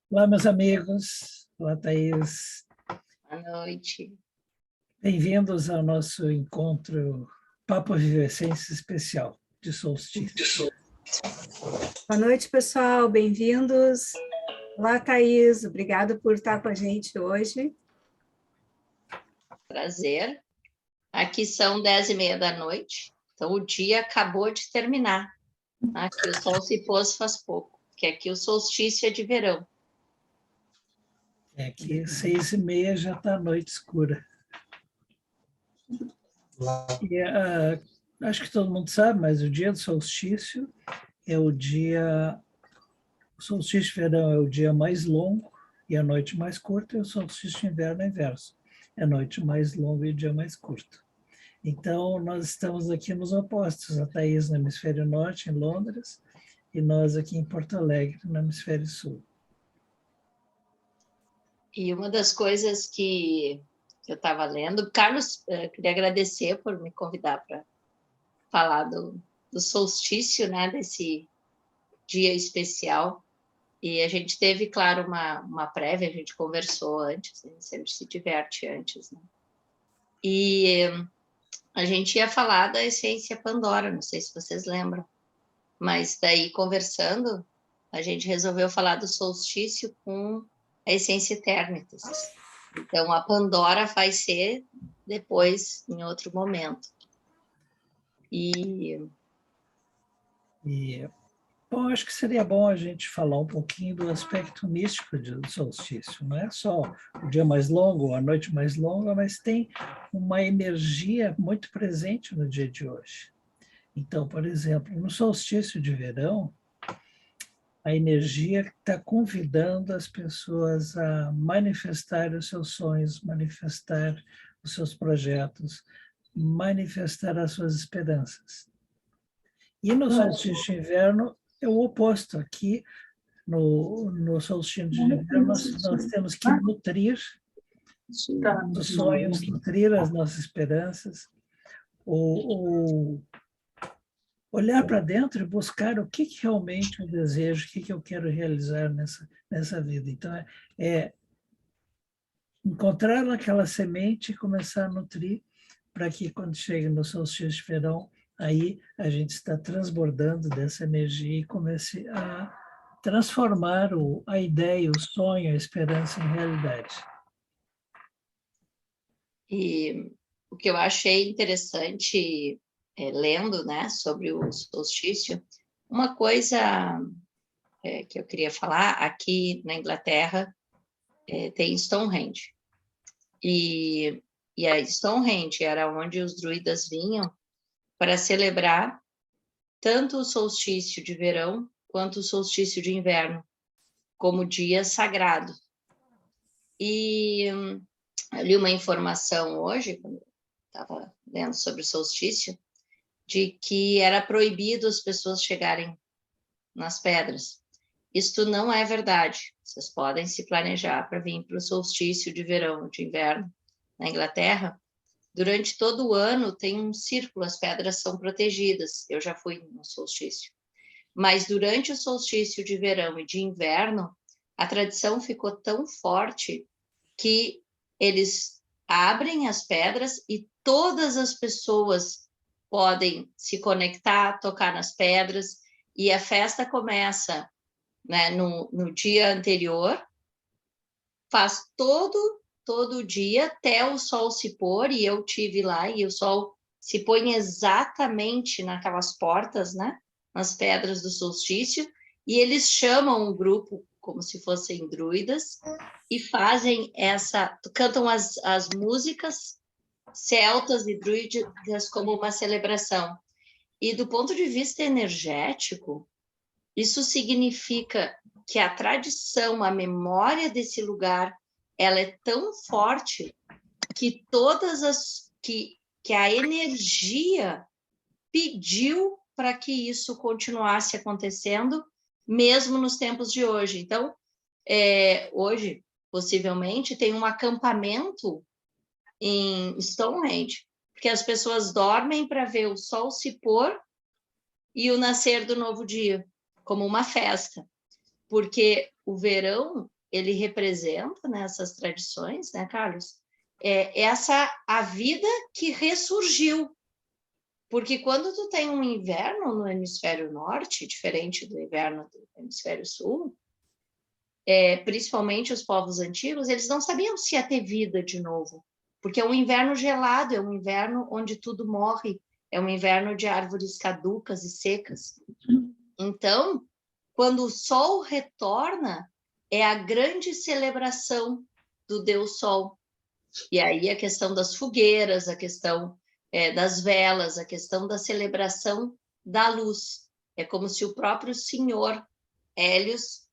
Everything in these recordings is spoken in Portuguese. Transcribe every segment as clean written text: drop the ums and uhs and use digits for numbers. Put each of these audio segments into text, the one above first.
Olá, meus amigos. Olá, Thaís. Boa noite. Bem-vindos ao nosso encontro Papo Vivescência especial de solstício. Boa noite, pessoal. Bem-vindos. Olá, Thaís. Obrigada por estar com a gente hoje. Prazer. Aqui são 10h30 da noite, então o dia acabou de terminar. Aqui o sol se pôs faz pouco, porque aqui o solstício é de verão. Aqui, 6h30, já está a noite escura. E, acho que todo mundo sabe, mas o dia do solstício é o dia... O solstício de verão é o dia mais longo e a noite mais curta, e o solstício de inverno é o inverso. É a noite mais longa e o dia mais curto. Então, nós estamos aqui nos opostos, a Thaís no hemisfério norte, em Londres, e nós aqui em Porto Alegre, no hemisfério sul. E uma das coisas que eu estava lendo, Carlos, queria agradecer por me convidar para falar do solstício, né, desse dia especial. E a gente teve, claro, uma prévia, a gente conversou antes, a gente sempre se diverte antes, né? E a gente ia falar da essência Pandora, não sei se vocês lembram, mas daí conversando, a gente resolveu falar do solstício com a essência Eternitas. Então, a Pandora vai ser depois, em outro momento. Bom, acho que seria bom a gente falar um pouquinho do aspecto místico do solstício. Não é só o dia mais longo, a noite mais longa, mas tem uma energia muito presente no dia de hoje. Então, por exemplo, no solstício de verão, a energia está convidando as pessoas a manifestar os seus sonhos, manifestar os seus projetos, manifestar as suas esperanças. E no solstício de inverno é o oposto. Aqui, no solstício de inverno, nós temos que nutrir os sonhos, nutrir as nossas esperanças, ou olhar para dentro e buscar o que realmente eu desejo, o que eu quero realizar nessa vida. Então, é encontrar aquela semente e começar a nutrir para que, quando chega no solstício de verão, aí a gente está transbordando dessa energia e comece a transformar a ideia, o sonho, a esperança em realidade. E o que eu achei interessante, lendo, né, sobre o solstício, uma coisa que eu queria falar, aqui na Inglaterra tem Stonehenge. E a Stonehenge era onde os druidas vinham para celebrar tanto o solstício de verão quanto o solstício de inverno, como dia sagrado. E eu li uma informação hoje, quando estava lendo sobre o solstício, de que era proibido as pessoas chegarem nas pedras. Isto não é verdade. Vocês podem se planejar para vir para o solstício de verão, de inverno, na Inglaterra. Durante todo o ano tem um círculo, as pedras são protegidas. Eu já fui no solstício. Mas durante o solstício de verão e de inverno, a tradição ficou tão forte que eles abrem as pedras e todas as pessoas podem se conectar, tocar nas pedras, e a festa começa, né, no dia anterior, faz todo dia até o sol se pôr, e eu tive lá, e o sol se põe exatamente naquelas portas, né, nas pedras do solstício, e eles chamam um grupo como se fossem druidas, e fazem cantam as músicas celtas e druidas como uma celebração. E do ponto de vista energético, isso significa que a tradição, a memória desse lugar, ela é tão forte que que a energia pediu para que isso continuasse acontecendo, mesmo nos tempos de hoje. Então, hoje, possivelmente, tem um acampamento em Stonehenge, porque as pessoas dormem para ver o sol se pôr e o nascer do novo dia, como uma festa. Porque o verão ele representa, né, essas tradições, né, Carlos? A vida que ressurgiu. Porque quando tu tem um inverno no hemisfério norte, diferente do inverno do hemisfério sul, principalmente os povos antigos, eles não sabiam se ia ter vida de novo, porque é um inverno gelado, é um inverno onde tudo morre, é um inverno de árvores caducas e secas. Então, quando o sol retorna, é a grande celebração do Deus Sol. E aí a questão das fogueiras, a questão das velas, a questão da celebração da luz. É como se o próprio Senhor Hélios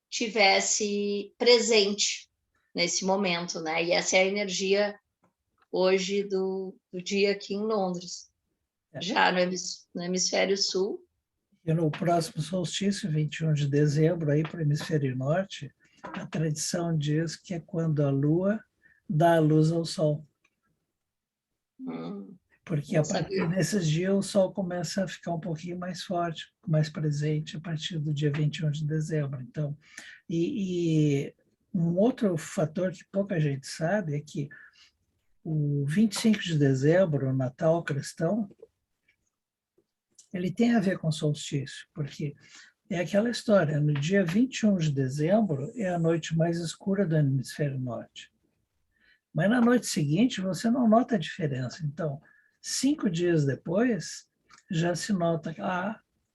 tivesse presente nesse momento, né? E essa é a energia hoje do dia aqui em Londres. Já no hemisfério sul. E no próximo solstício, 21 de dezembro, aí para o hemisfério norte, a tradição diz que é quando a lua dá a luz ao sol. Porque a partir desses dias o sol começa a ficar um pouquinho mais forte, mais presente a partir do dia 21 de dezembro. Então, e um outro fator que pouca gente sabe é que o 25 de dezembro, o Natal cristão, ele tem a ver com solstício, porque é aquela história, no dia 21 de dezembro é a noite mais escura do hemisfério norte. Mas na noite seguinte você não nota a diferença. Então, 5 dias depois, já se nota que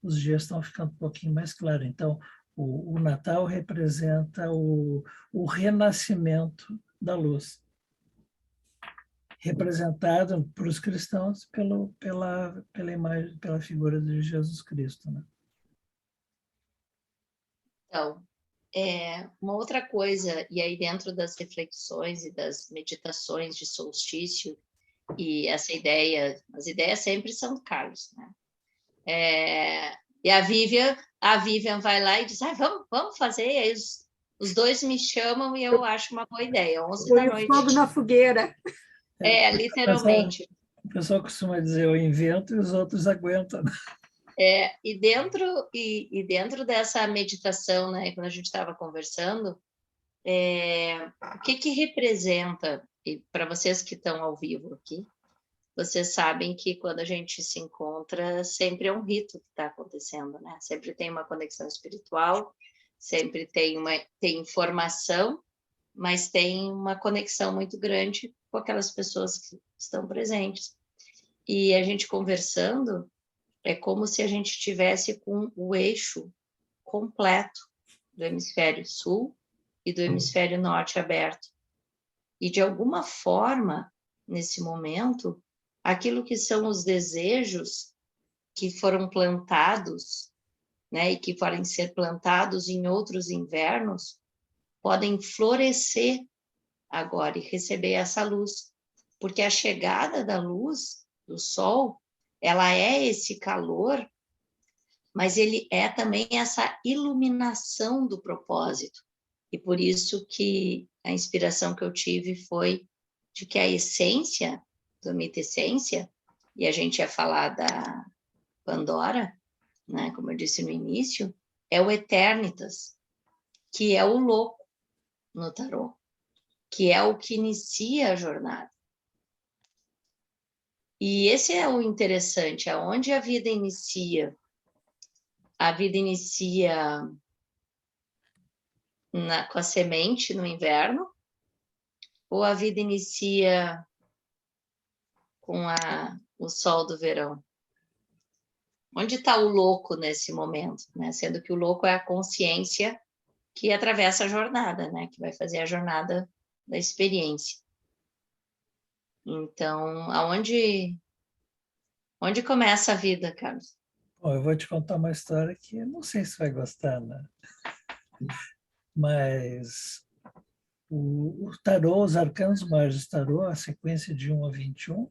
os dias estão ficando um pouquinho mais claros. Então, o Natal representa o renascimento da luz, representado para os cristãos pela imagem, pela figura de Jesus Cristo, né? Então, uma outra coisa, e aí dentro das reflexões e das meditações de solstício, e essa ideia, as ideias sempre são do Carlos, né? E a Vivian vai lá e diz, vamos fazer, e aí os dois me chamam e eu acho uma boa ideia, 11 da noite. Fogo na fogueira. Literalmente. O pessoal costuma dizer, eu invento e os outros aguentam. E dentro dessa meditação, né, quando a gente estava conversando, o que representa, e para vocês que estão ao vivo aqui, vocês sabem que quando a gente se encontra, sempre é um rito que está acontecendo, né? Sempre tem uma conexão espiritual, sempre tem informação, mas tem uma conexão muito grande com aquelas pessoas que estão presentes. E a gente conversando, é como se a gente estivesse com o eixo completo do hemisfério sul e do hemisfério norte aberto. E, de alguma forma, nesse momento, aquilo que são os desejos que foram plantados, né, e que podem ser plantados em outros invernos, podem florescer agora e receber essa luz. Porque a chegada da luz, do sol, ela é esse calor, mas ele é também essa iluminação do propósito. E por isso que a inspiração que eu tive foi de que a essência, do mito essência, e a gente ia falar da Pandora, né, como eu disse no início, é o Eternitas, que é o louco no tarô, que é o que inicia a jornada. E esse é o interessante, aonde a vida inicia. A vida inicia com a semente no inverno, ou a vida inicia com o sol do verão? Onde está o louco nesse momento, né? Sendo que o louco é a consciência que atravessa a jornada, né? Que vai fazer a jornada da experiência. Então, onde começa a vida, Carlos? Bom, eu vou te contar uma história que eu não sei se vai gostar, né? Mas o tarô, os arcanos maiores do tarô, a sequência de 1 a 21,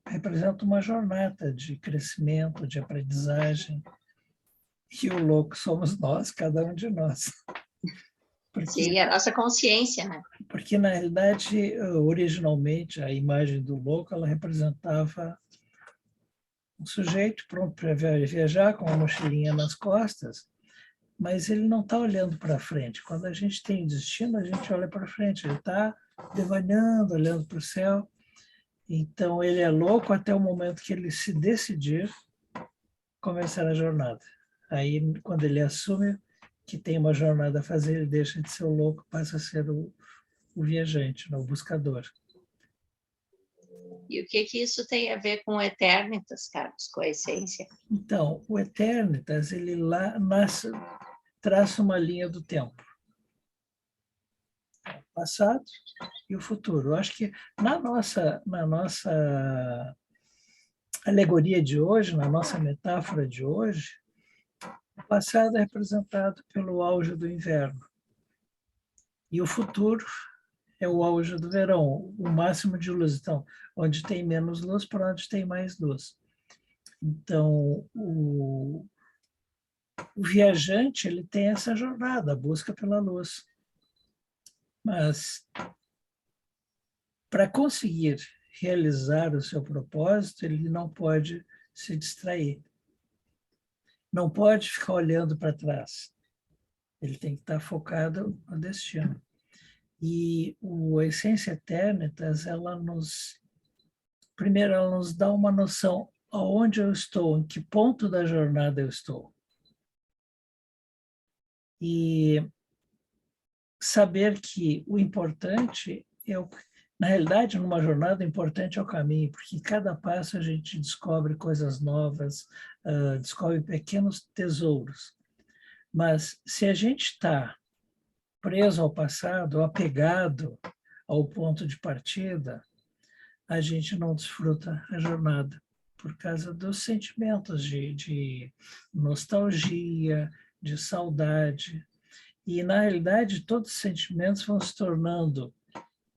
representa uma jornada de crescimento, de aprendizagem, e o louco somos nós, cada um de nós. Sim, a nossa consciência, né? Porque, na realidade, originalmente, a imagem do louco, ela representava um sujeito pronto para viajar, com uma mochilinha nas costas, mas ele não está olhando para frente. Quando a gente tem destino, a gente olha para frente, ele está devaneando, olhando para o céu. Então, ele é louco até o momento que ele se decidir começar a jornada. Aí, quando ele assume que tem uma jornada a fazer, ele deixa de ser o louco, passa a ser o viajante, o buscador. E o que isso tem a ver com o Eternitas, Carlos, com a essência? Então, o Eternitas, ele lá traça uma linha do tempo. O passado e o futuro. Eu acho que na nossa alegoria de hoje, na nossa metáfora de hoje, o passado é representado pelo auge do inverno. E o futuro é o auge do verão, o máximo de luz. Então, onde tem menos luz, para onde tem mais luz. Então, o viajante ele tem essa jornada, a busca pela luz. Mas, para conseguir realizar o seu propósito, ele não pode se distrair. Não pode ficar olhando para trás. Ele tem que estar focado no destino. E a Essência Eternitas, primeiro, ela nos dá uma noção aonde eu estou, em que ponto da jornada eu estou. E saber que o importante na realidade, numa jornada, o importante é o caminho, porque em cada passo a gente descobre coisas novas, descobre pequenos tesouros. Mas se a gente está preso ao passado, apegado ao ponto de partida, a gente não desfruta a jornada por causa dos sentimentos de nostalgia, de saudade. E, na realidade, todos os sentimentos vão se tornando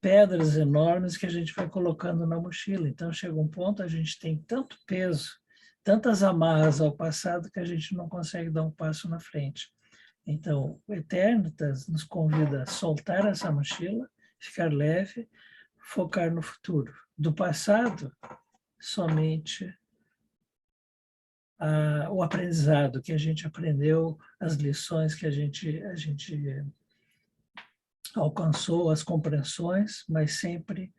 pedras enormes que a gente vai colocando na mochila. Então, chega um ponto, a gente tem tanto peso, tantas amarras ao passado, que a gente não consegue dar um passo na frente. Então, o Eternitas nos convida a soltar essa mochila, ficar leve, focar no futuro. Do passado, somente o aprendizado que a gente aprendeu, as lições que a gente alcançou, as compreensões, mas sempre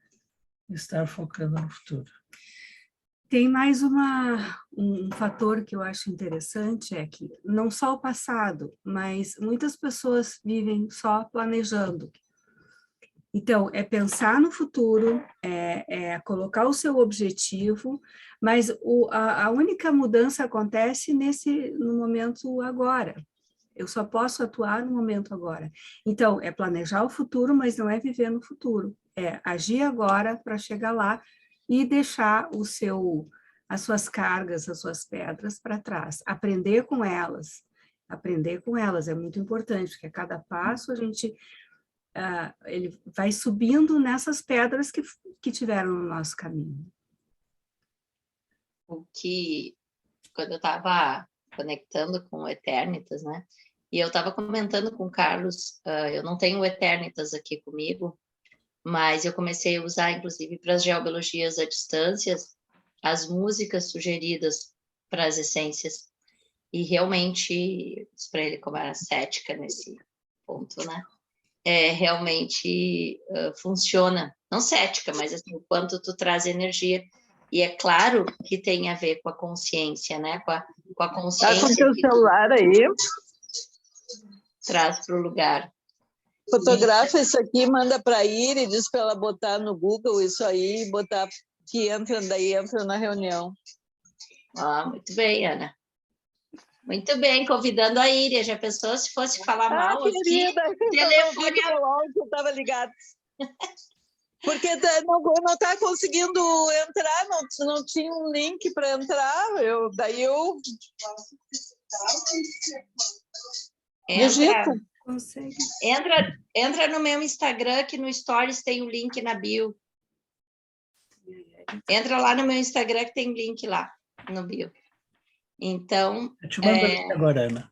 estar focando no futuro. Tem mais um fator que eu acho interessante, é que não só o passado, mas muitas pessoas vivem só planejando. Então, é pensar no futuro, é colocar o seu objetivo, mas a única mudança acontece no momento agora. Eu só posso atuar no momento agora. Então, é planejar o futuro, mas não é viver no futuro. É agir agora para chegar lá e deixar as suas cargas, as suas pedras para trás. Aprender com elas. Aprender com elas é muito importante, porque a cada passo a gente ele vai subindo nessas pedras que tiveram no nosso caminho. Quando eu estava conectando com o Eternitas, né? E eu estava comentando com o Carlos, eu não tenho o Eternitas aqui comigo, mas eu comecei a usar, inclusive, para as geobiologias à distância, as músicas sugeridas para as essências. E realmente, para ele como era cética nesse ponto, né? Realmente funciona. Não cética, mas assim, o quanto tu traz energia. E é claro que tem a ver com a consciência, né? Com a consciência. Tá com teu celular aí? Traz para o lugar. Fotografa isso aqui, manda para a Iri, diz para ela botar no Google isso aí, botar que entra na reunião. Muito bem, Ana. Muito bem, convidando a Iria. Já pensou se fosse falar mal querida, aqui? Telefone. Eu estava ligado. Porque não está conseguindo entrar, não tinha um link para entrar. Daí eu Entra no meu Instagram, que no Stories tem o link na bio. Entra lá no meu Instagram, que tem link lá no bio. Então... Eu te mando aqui agora, Ana.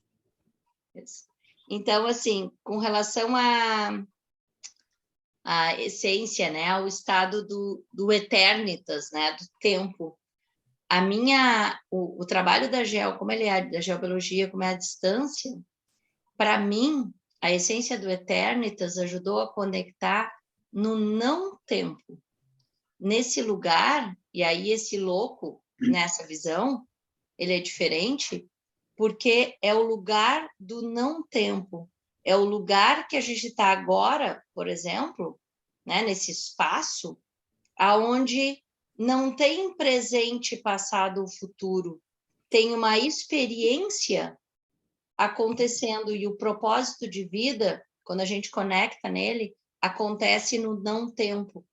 Então, assim, com relação à essência, né, ao estado do Eternitas, né, do tempo, o trabalho da GEO, como ele é da geobiologia, como é a distância, para mim, a essência do Eternitas ajudou a conectar no não tempo. Nesse lugar, e aí esse louco, nessa visão, ele é diferente, porque é o lugar do não tempo. É o lugar que a gente está agora, por exemplo, né, nesse espaço, aonde não tem presente, passado ou futuro. Tem uma experiência acontecendo, e o propósito de vida, quando a gente conecta nele, acontece no não tempo.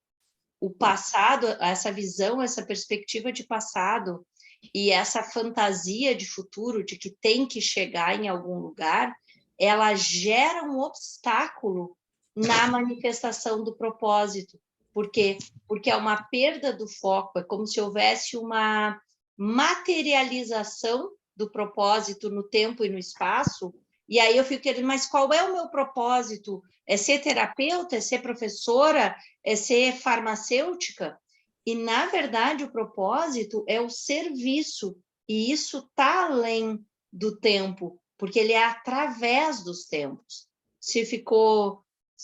O passado, essa visão, essa perspectiva de passado e essa fantasia de futuro, de que tem que chegar em algum lugar, ela gera um obstáculo na manifestação do propósito. Por quê? Porque é uma perda do foco, é como se houvesse uma materialização do propósito no tempo e no espaço, e aí eu fico querendo, mas qual é o meu propósito? É ser terapeuta? É ser professora? É ser farmacêutica? E, na verdade, o propósito é o serviço, e isso está além do tempo, porque ele é através dos tempos. Se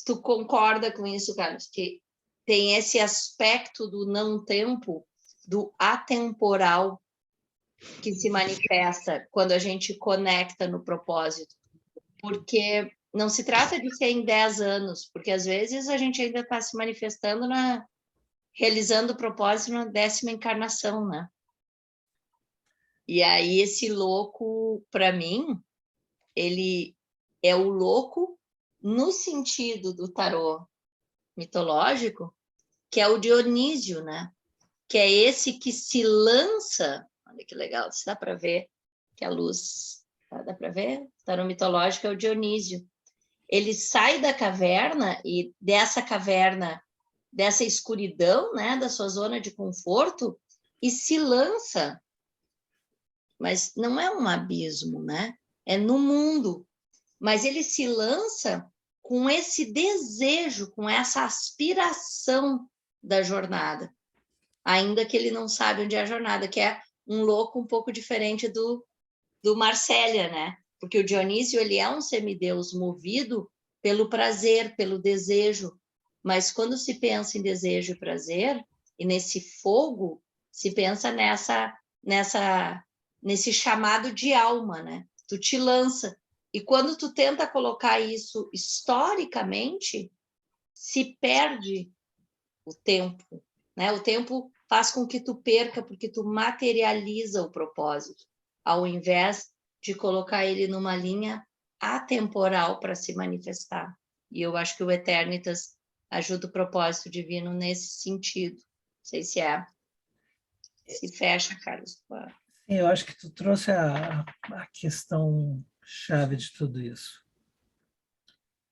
tu concorda com isso, Carlos, que tem esse aspecto do não tempo, do atemporal, que se manifesta quando a gente conecta no propósito. Porque não se trata de ser em 10 anos, porque às vezes a gente ainda está se manifestando, realizando o propósito na 10ª encarnação, né? E aí esse louco, para mim, ele é o louco no sentido do tarô mitológico, que é o Dionísio, né? Que é esse que se lança, olha que legal, se dá para ver que a luz, dá para ver? O tarô mitológico é o Dionísio. Ele sai da caverna, e dessa caverna, dessa escuridão, né, da sua zona de conforto, e se lança. Mas não é um abismo, né? É no mundo. Mas ele se lança com esse desejo, com essa aspiração da jornada, ainda que ele não sabe onde é a jornada, que é um louco um pouco diferente do Marcélia, né? Porque o Dionísio, ele é um semideus movido pelo prazer, pelo desejo, mas quando se pensa em desejo e prazer, e nesse fogo, se pensa nesse chamado de alma, né? Tu te lança. E quando tu tenta colocar isso historicamente, se perde o tempo, né? O tempo faz com que tu perca, porque tu materializa o propósito, ao invés de colocar ele numa linha atemporal para se manifestar. E eu acho que o Eternitas ajuda o propósito divino nesse sentido. Não sei se fecha, Carlos. Sim, eu acho que tu trouxe a questão chave de tudo isso.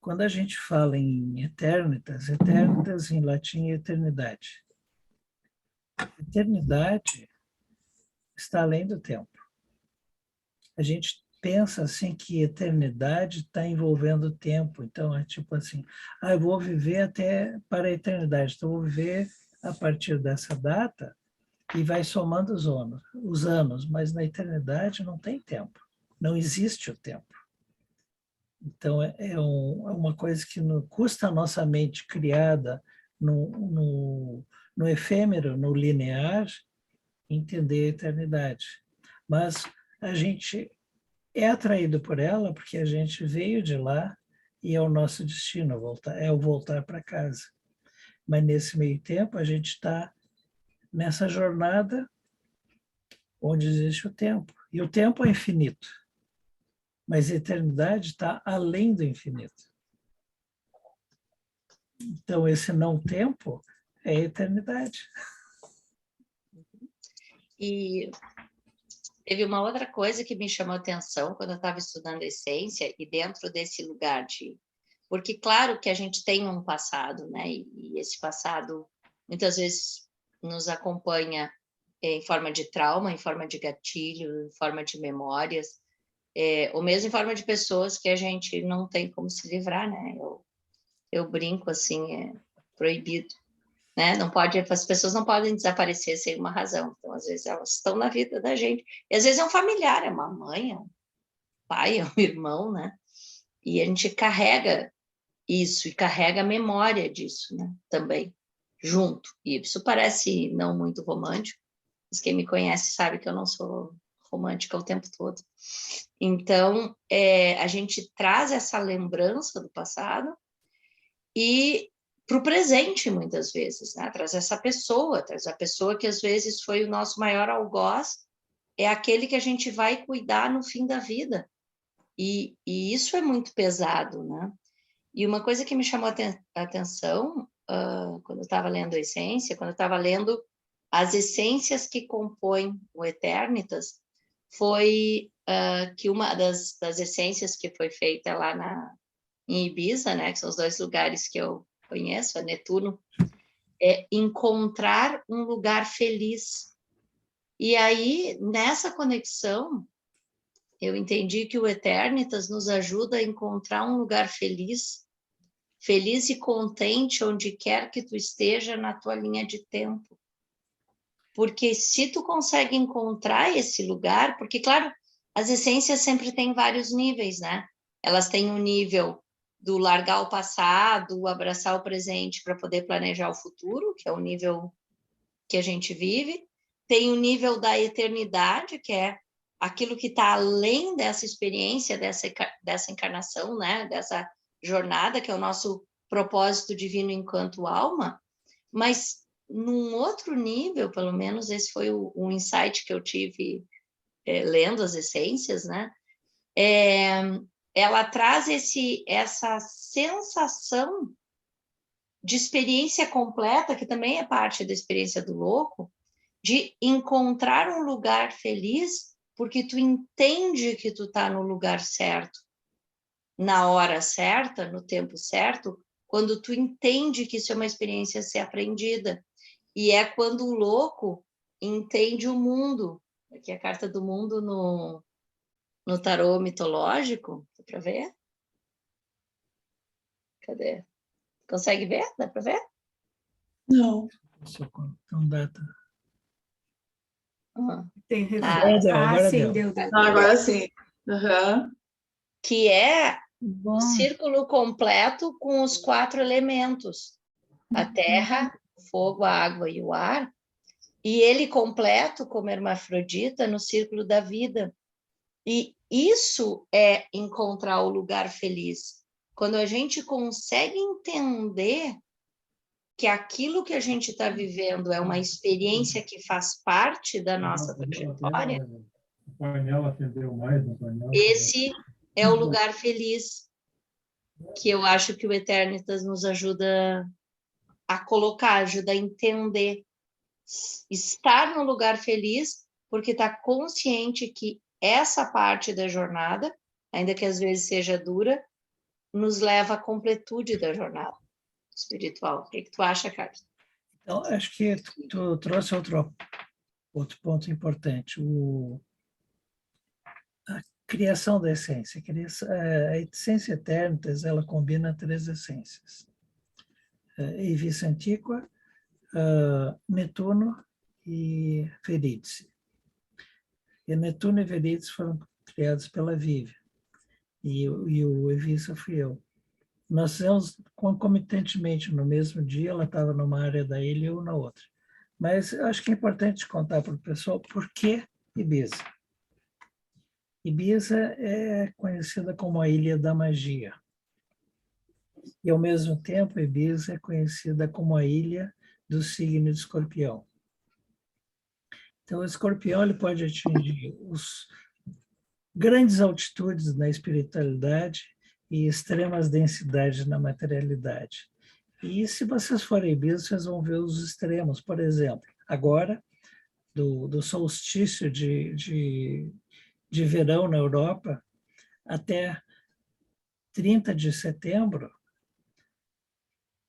Quando a gente fala em eternitas, eternitas em latim é eternidade. Eternidade está além do tempo. A gente pensa assim que eternidade está envolvendo o tempo. Então é tipo assim, eu vou viver até para a eternidade. Então eu vou viver a partir dessa data e vai somando os anos, mas na eternidade não tem tempo. Não existe o tempo. Então, é uma coisa que custa a nossa mente criada no efêmero, no linear, entender a eternidade. Mas a gente é atraído por ela porque a gente veio de lá e é o nosso destino, é o voltar para casa. Mas nesse meio tempo, a gente está nessa jornada onde existe o tempo. E o tempo é infinito. Mas a eternidade está além do infinito. Então, esse não tempo é a eternidade. E teve uma outra coisa que me chamou a atenção quando eu estava estudando a essência, e dentro desse lugar de... Porque, claro que a gente tem um passado, né? E esse passado, muitas vezes, nos acompanha em forma de trauma, em forma de gatilho, em forma de memórias, ou mesmo em forma de pessoas que a gente não tem como se livrar, né? Eu brinco assim, é proibido, né? Não pode, as pessoas não podem desaparecer sem uma razão. Então, às vezes, elas estão na vida da gente. E às vezes é um familiar, é uma mãe, é um pai, é um irmão, né? E a gente carrega isso e carrega a memória disso, né? Também, junto. E isso parece não muito romântico, mas quem me conhece sabe que eu não sou romântica o tempo todo. Então, a gente traz essa lembrança do passado e para o presente, muitas vezes, né? Traz a pessoa que às vezes foi o nosso maior algoz, é aquele que a gente vai cuidar no fim da vida. E isso é muito pesado, né? E uma coisa que me chamou a atenção, quando eu estava lendo a Essência, quando eu estava lendo as essências que compõem o Eternitas, foi que uma das essências que foi feita lá em Ibiza, né, que são os 2 lugares que eu conheço, a Netuno, é encontrar um lugar feliz. E aí, nessa conexão, eu entendi que o Eternitas nos ajuda a encontrar um lugar feliz, feliz e contente onde quer que tu esteja na tua linha de tempo. Porque se tu consegue encontrar esse lugar, porque, claro, as essências sempre têm vários níveis, né? Elas têm um nível do largar o passado, abraçar o presente para poder planejar o futuro, que é o nível que a gente vive. Tem o nível da eternidade, que é aquilo que está além dessa experiência, dessa encarnação, né? Dessa jornada, que é o nosso propósito divino enquanto alma. Mas num outro nível, pelo menos esse foi o insight que eu tive lendo as essências, né? Ela traz essa sensação de experiência completa, que também é parte da experiência do louco, de encontrar um lugar feliz, porque tu entende que tu tá no lugar certo, na hora certa, no tempo certo, quando tu entende que isso é uma experiência a ser aprendida. E é quando o louco entende o mundo. Aqui a carta do mundo no tarô mitológico. Dá para ver? Cadê? Consegue ver? Dá para ver? Não. Então, data. Tem Agora deu, agora sim, deu. deu. Agora sim. Uhum. Que é Bom, o círculo completo com os 4 elementos. A terra, o fogo, a água e o ar. E ele completo como hermafrodita no círculo da vida. E isso é encontrar o lugar feliz. Quando a gente consegue entender que aquilo que a gente está vivendo é uma experiência que faz parte da nossa trajetória, O painel atendeu mais no painel. esse é o lugar feliz que eu acho que o Eternitas nos ajuda a colocar, ajuda a entender. Estar no lugar feliz porque está consciente que essa parte da jornada, ainda que às vezes seja dura, nos leva à completude da jornada espiritual. O que tu acha, Carlos? então, acho que tu trouxe outro ponto importante, a criação da essência. A essência Eternitas, ela combina 3 essências. Evis Antiqua, Netuno e Verídice. E Netuno e Verídice foram criados pela Vivian, e o Evisa fui eu. Nós fizemos concomitantemente no mesmo dia, ela estava numa área da ilha e eu na outra. Mas eu acho que é importante contar para o pessoal por que Ibiza. Ibiza é conhecida como a Ilha da Magia. E, ao mesmo tempo, Ibiza é conhecida como a Ilha do signo de Escorpião. Então, o Escorpião ele pode atingir os grandes altitudes na espiritualidade e extremas densidades na materialidade. E se vocês forem Ibiza, vocês vão ver os extremos. Por exemplo, agora, do solstício de verão na Europa, até 30 de setembro,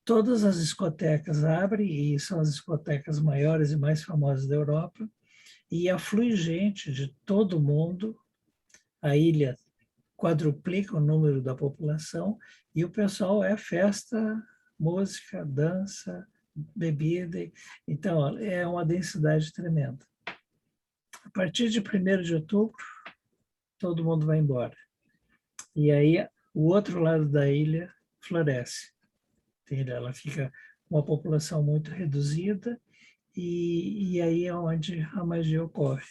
todas as discotecas abrem, e são as discotecas maiores e mais famosas da Europa, e aflui gente de todo mundo. A ilha quadruplica o número da população, e o pessoal é festa, música, dança, bebida. Então, é uma densidade tremenda. A partir de 1º de outubro, todo mundo vai embora. E aí o outro lado da ilha floresce. Entende? Ela fica com uma população muito reduzida e aí é onde a magia ocorre.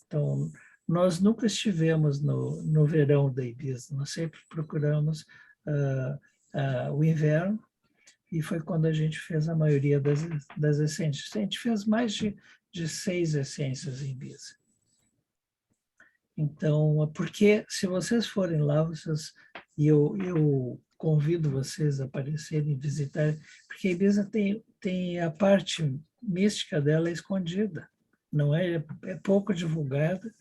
Então, nós nunca estivemos no verão da Ibiza, nós sempre procuramos o inverno, e foi quando a gente fez a maioria das essências. A gente fez mais de 6 essências em Ibiza. Então, porque se vocês forem lá, e eu convido vocês a aparecerem e visitar, porque a Ibiza tem a parte mística dela escondida, não é pouco divulgada,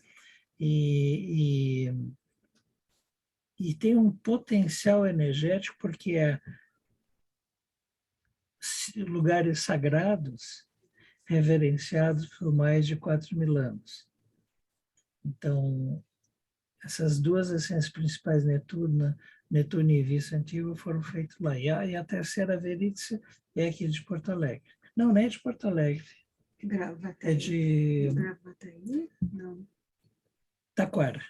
e tem um potencial energético, porque lugares sagrados reverenciados por mais de 4.000 anos. Então, essas duas essências principais, Netuno e Vista Antiga, foram feitas lá. E a terceira Verídice é aqui de Porto Alegre. Não é de Porto Alegre. Gravataí. É de Gravataí? Não. Taquara.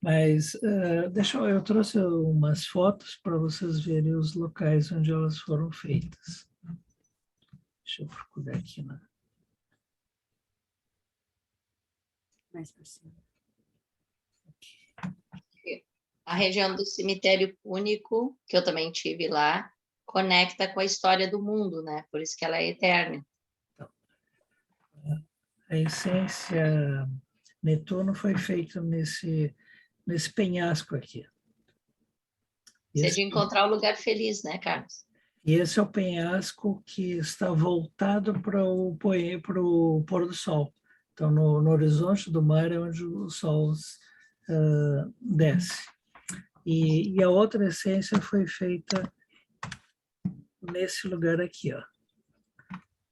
Mas eu trouxe umas fotos para vocês verem os locais onde elas foram feitas. Deixa eu procurar aqui. Mais por cima. A região do cemitério púnico, que eu também tive lá, conecta com a história do mundo, né? Por isso que ela é eterna. A essência Netuno foi feita nesse penhasco aqui. Você de encontrar o lugar feliz, né, Carlos? E esse é o penhasco que está voltado para o pôr do sol. Então, no horizonte do mar é onde o sol desce. E a outra essência foi feita nesse lugar aqui, ó.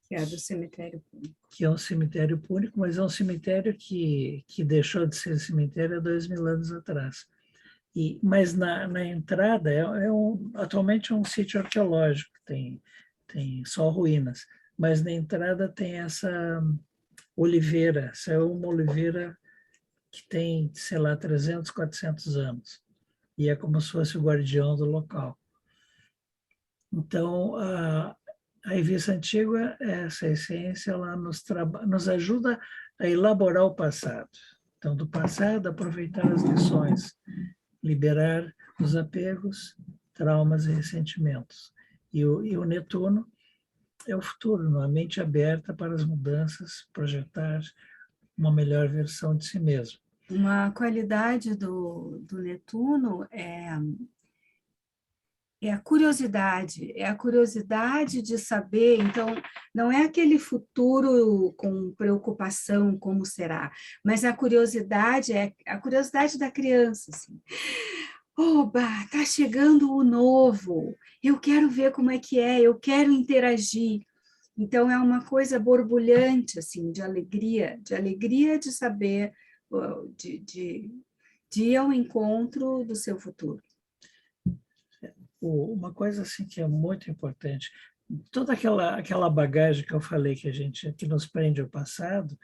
Que é do cemitério púnico. Que é um cemitério púnico, mas é um cemitério que deixou de ser cemitério há 2.000 anos atrás. Mas na entrada, atualmente é um sítio arqueológico, tem só ruínas, mas na entrada tem essa oliveira, essa é uma oliveira que tem, sei lá, 300, 400 anos, e é como se fosse o guardião do local. Então, a Revista Antiga, essa essência, ela nos ajuda a elaborar o passado. Então, do passado, aproveitar as lições, liberar os apegos, traumas e ressentimentos. E o Netuno é o futuro, a mente aberta para as mudanças, projetar uma melhor versão de si mesmo. Uma qualidade do Netuno é a curiosidade de saber. Então, não é aquele futuro com preocupação, como será, mas a curiosidade é a curiosidade da criança, assim. Oba, tá chegando o novo, eu quero ver como é que é, eu quero interagir. Então, é uma coisa borbulhante, assim, de alegria de saber, de ir ao encontro do seu futuro. Uma coisa assim que é muito importante, toda aquela bagagem que eu falei que nos prende ao passado,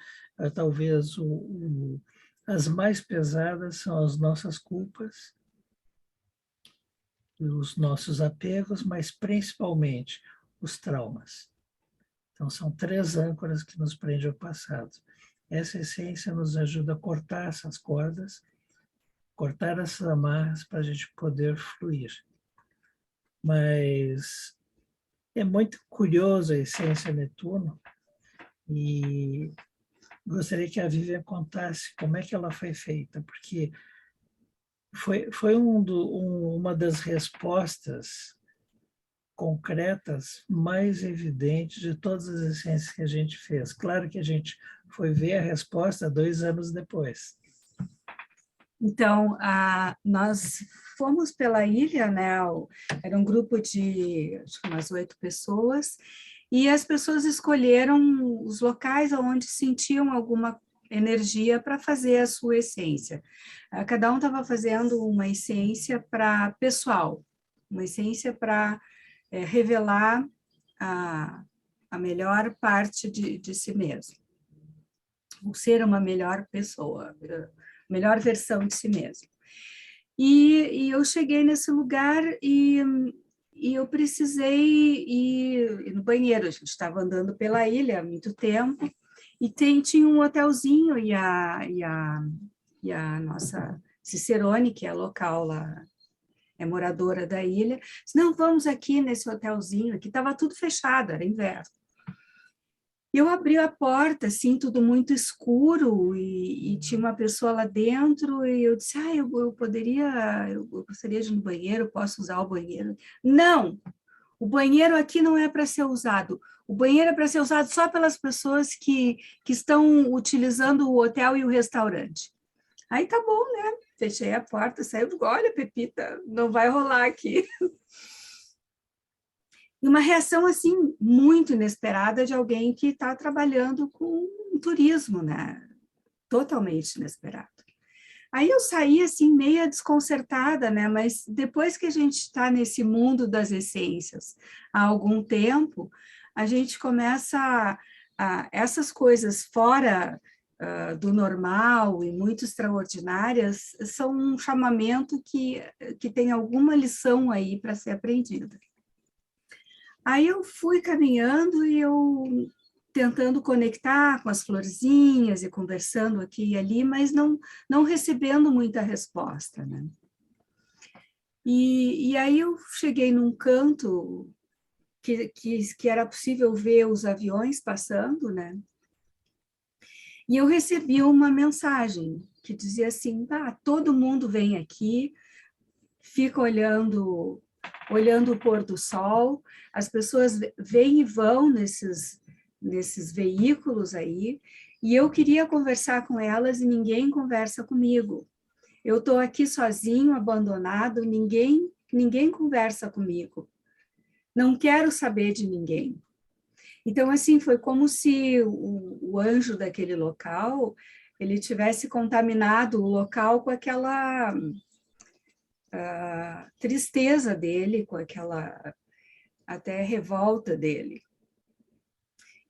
talvez as mais pesadas são as nossas culpas, os nossos apegos, mas principalmente os traumas. Então, são 3 âncoras que nos prendem ao passado. Essa essência nos ajuda a cortar essas cordas, cortar essas amarras para a gente poder fluir. Mas é muito curioso a essência Netuno, e gostaria que a Vivian contasse como é que ela foi feita, porque foi uma das respostas concretas mais evidentes de todas as essências que a gente fez. Claro que a gente foi ver a resposta 2 anos depois. Então, nós fomos pela ilha, né? Era um grupo de acho que umas 8 pessoas, e as pessoas escolheram os locais onde sentiam alguma energia para fazer a sua essência. Cada um estava fazendo uma essência para pessoal, uma essência para revelar a melhor parte de si mesmo, ou ser uma melhor pessoa, melhor versão de si mesmo. E eu cheguei nesse lugar e eu precisei ir no banheiro. A gente estava andando pela ilha há muito tempo e tinha um hotelzinho e a nossa Cicerone, que é local lá, é moradora da ilha, disse, não, vamos aqui nesse hotelzinho, aqui estava tudo fechado, era inverno. Eu abri a porta, assim, tudo muito escuro, e tinha uma pessoa lá dentro, e eu disse, eu gostaria de ir no banheiro, posso usar o banheiro? Não! O banheiro aqui não é para ser usado. O banheiro é para ser usado só pelas pessoas que estão utilizando o hotel e o restaurante. Aí tá bom, né? Fechei a porta, saí, olha, Pepita, não vai rolar aqui. E uma reação, assim, muito inesperada de alguém que está trabalhando com turismo, né? Totalmente inesperado. Aí eu saí, assim, meia desconcertada, né? Mas depois que a gente está nesse mundo das essências há algum tempo, a gente começa essas coisas fora do normal e muito extraordinárias são um chamamento que tem alguma lição aí para ser aprendida. Aí eu fui caminhando e eu tentando conectar com as florzinhas e conversando aqui e ali, mas não recebendo muita resposta, né? E aí eu cheguei num canto que era possível ver os aviões passando, né? E eu recebi uma mensagem que dizia assim, todo mundo vem aqui, fica olhando o pôr do sol, as pessoas vêm e vão nesses veículos aí, e eu queria conversar com elas e ninguém conversa comigo. Eu estou aqui sozinho, abandonado, ninguém conversa comigo. Não quero saber de ninguém. Então, assim, foi como se o anjo daquele local, ele tivesse contaminado o local com aquela tristeza dele, com aquela até revolta dele.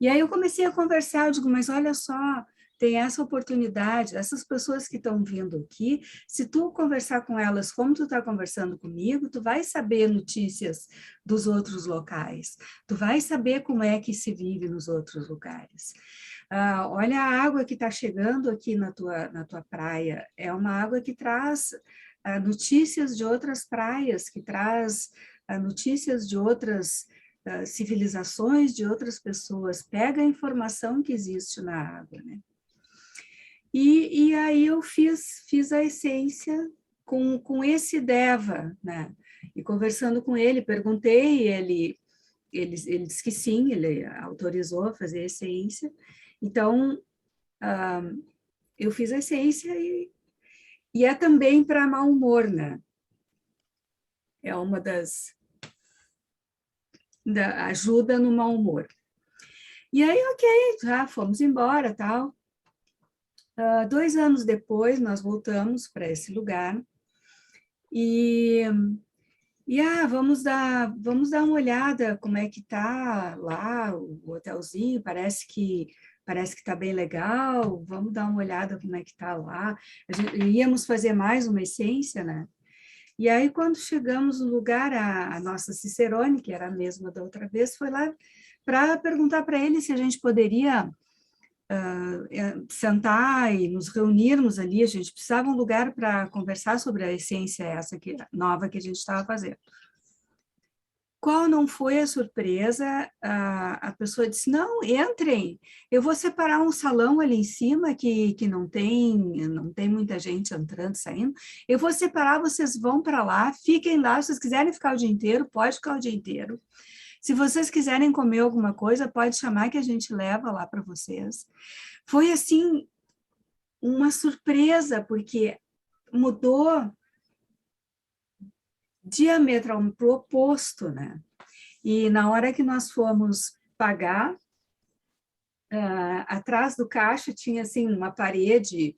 E aí eu comecei a conversar, eu digo, mas olha só, tem essa oportunidade, essas pessoas que estão vindo aqui, se tu conversar com elas como tu está conversando comigo, tu vai saber notícias dos outros locais, tu vai saber como é que se vive nos outros lugares. Olha a água que está chegando aqui na tua praia, é uma água que traz notícias de outras praias, que traz notícias de outras civilizações, de outras pessoas, pega a informação que existe na água, né? E aí eu fiz a essência com esse Deva, né? E conversando com ele, perguntei, ele disse que sim, ele autorizou a fazer a essência. Então, eu fiz a essência e é também para mau humor, né? É uma da ajuda no mau humor. E aí, ok, já fomos embora, tal. 2 anos depois, nós voltamos para esse lugar e vamos dar uma olhada como é que está lá o hotelzinho, parece que está bem legal, vamos dar uma olhada como é que está lá. Íamos fazer mais uma essência, né? E aí, quando chegamos no lugar, a nossa Cicerone, que era a mesma da outra vez, foi lá para perguntar para ele se a gente poderia sentar e nos reunirmos ali. A gente precisava de um lugar para conversar sobre a essência essa nova que a gente estava fazendo. Qual não foi a surpresa? A pessoa disse, não, entrem, eu vou separar um salão ali em cima que não tem muita gente entrando, saindo, eu vou separar, vocês vão para lá, fiquem lá, se vocês quiserem ficar o dia inteiro, pode ficar o dia inteiro. Se vocês quiserem comer alguma coisa, pode chamar que a gente leva lá para vocês. Foi, assim, uma surpresa, porque mudou diametralmente para o oposto, né? E na hora que nós fomos pagar, atrás do caixa tinha assim uma parede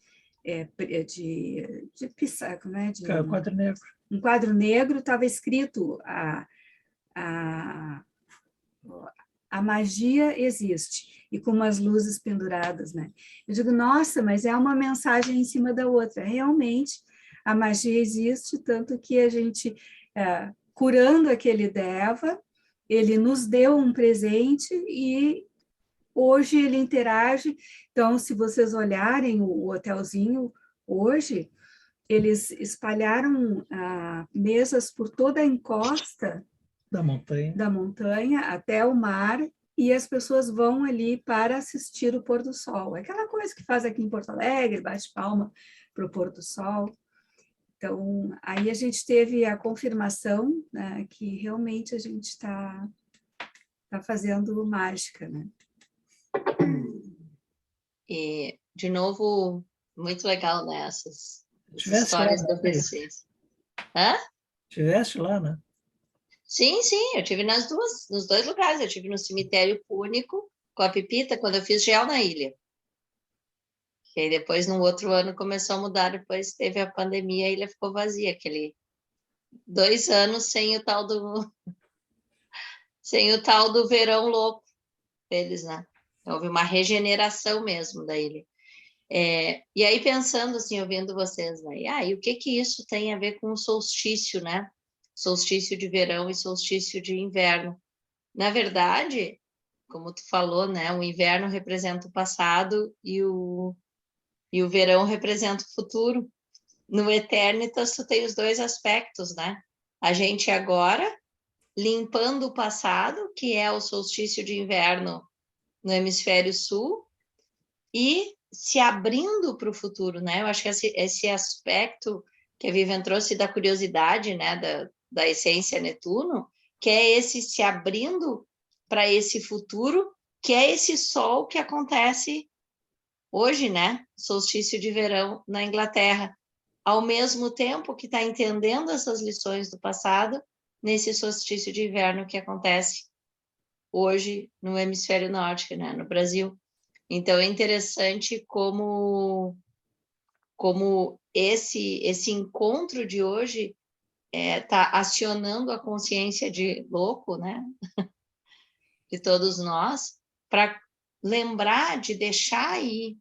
de pisar, né? Quadro negro. Um quadro negro, estava escrito a magia existe. e com umas luzes penduradas, né? Eu digo, nossa, mas é uma mensagem em cima da outra. Realmente, a magia existe, tanto que a gente, curando aquele Deva, ele nos deu um presente e hoje ele interage. Então, se vocês olharem o hotelzinho hoje, eles espalharam mesas por toda a encosta Da montanha. até o mar, e as pessoas vão ali para assistir o pôr do sol. Aquela coisa que faz aqui em Porto Alegre, bate palma para o pôr do sol. Então, aí a gente teve a confirmação, né, que realmente a gente está fazendo mágica, né? E, de novo, muito legal, né? Essas Tivesse lá, histórias da paciência. Hã? Tivesse lá, né? Sim, sim, eu tive nos dois lugares. Eu tive no cemitério púnico com a Pepita quando eu fiz gel na ilha. E aí depois, no outro ano, começou a mudar. Depois teve a pandemia, a ilha ficou vazia. Aquele 2 anos sem o tal do verão louco deles, né? Houve uma regeneração mesmo da ilha. E aí, pensando assim, ouvindo vocês, né? E o que isso tem a ver com o solstício, né? Solstício de verão e solstício de inverno. Na verdade, como tu falou, né? O inverno representa o passado e o verão representa o futuro. No Eternitas, tu tem os dois aspectos, né? A gente agora limpando o passado, que é o solstício de inverno no hemisfério sul, e se abrindo para o futuro, né? Eu acho que esse aspecto que a Vivian trouxe da curiosidade, né, da essência Netuno, que é esse se abrindo para esse futuro, que é esse sol que acontece hoje, né? Solstício de verão na Inglaterra, ao mesmo tempo que está entendendo essas lições do passado nesse solstício de inverno que acontece hoje no hemisfério norte, né, no Brasil. Então é interessante como esse encontro de hoje está acionando a consciência de louco, né, de todos nós, para lembrar de deixar aí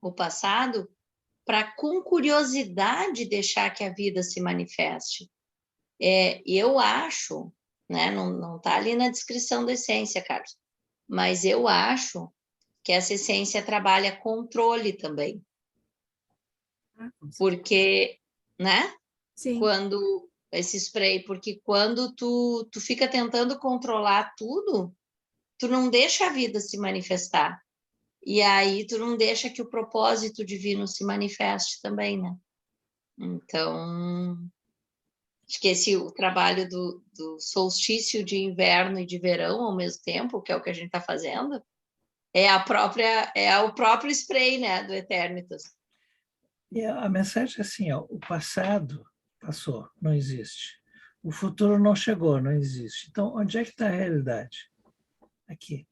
o passado, para com curiosidade deixar que a vida se manifeste. Eu acho, né, não está ali na descrição da essência, Carlos, mas eu acho que essa essência trabalha controle também. Porque, né? Sim. Quando esse spray, porque quando tu fica tentando controlar tudo, tu não deixa a vida se manifestar. E aí tu não deixa que o propósito divino se manifeste também, né? Então, acho que o trabalho do solstício de inverno e de verão ao mesmo tempo, que é o que a gente está fazendo, é o próprio spray, né, do Eternitas. E a mensagem é assim, ó, o passado passou, não existe. O futuro não chegou, não existe. Então, onde é que está a realidade? Aqui.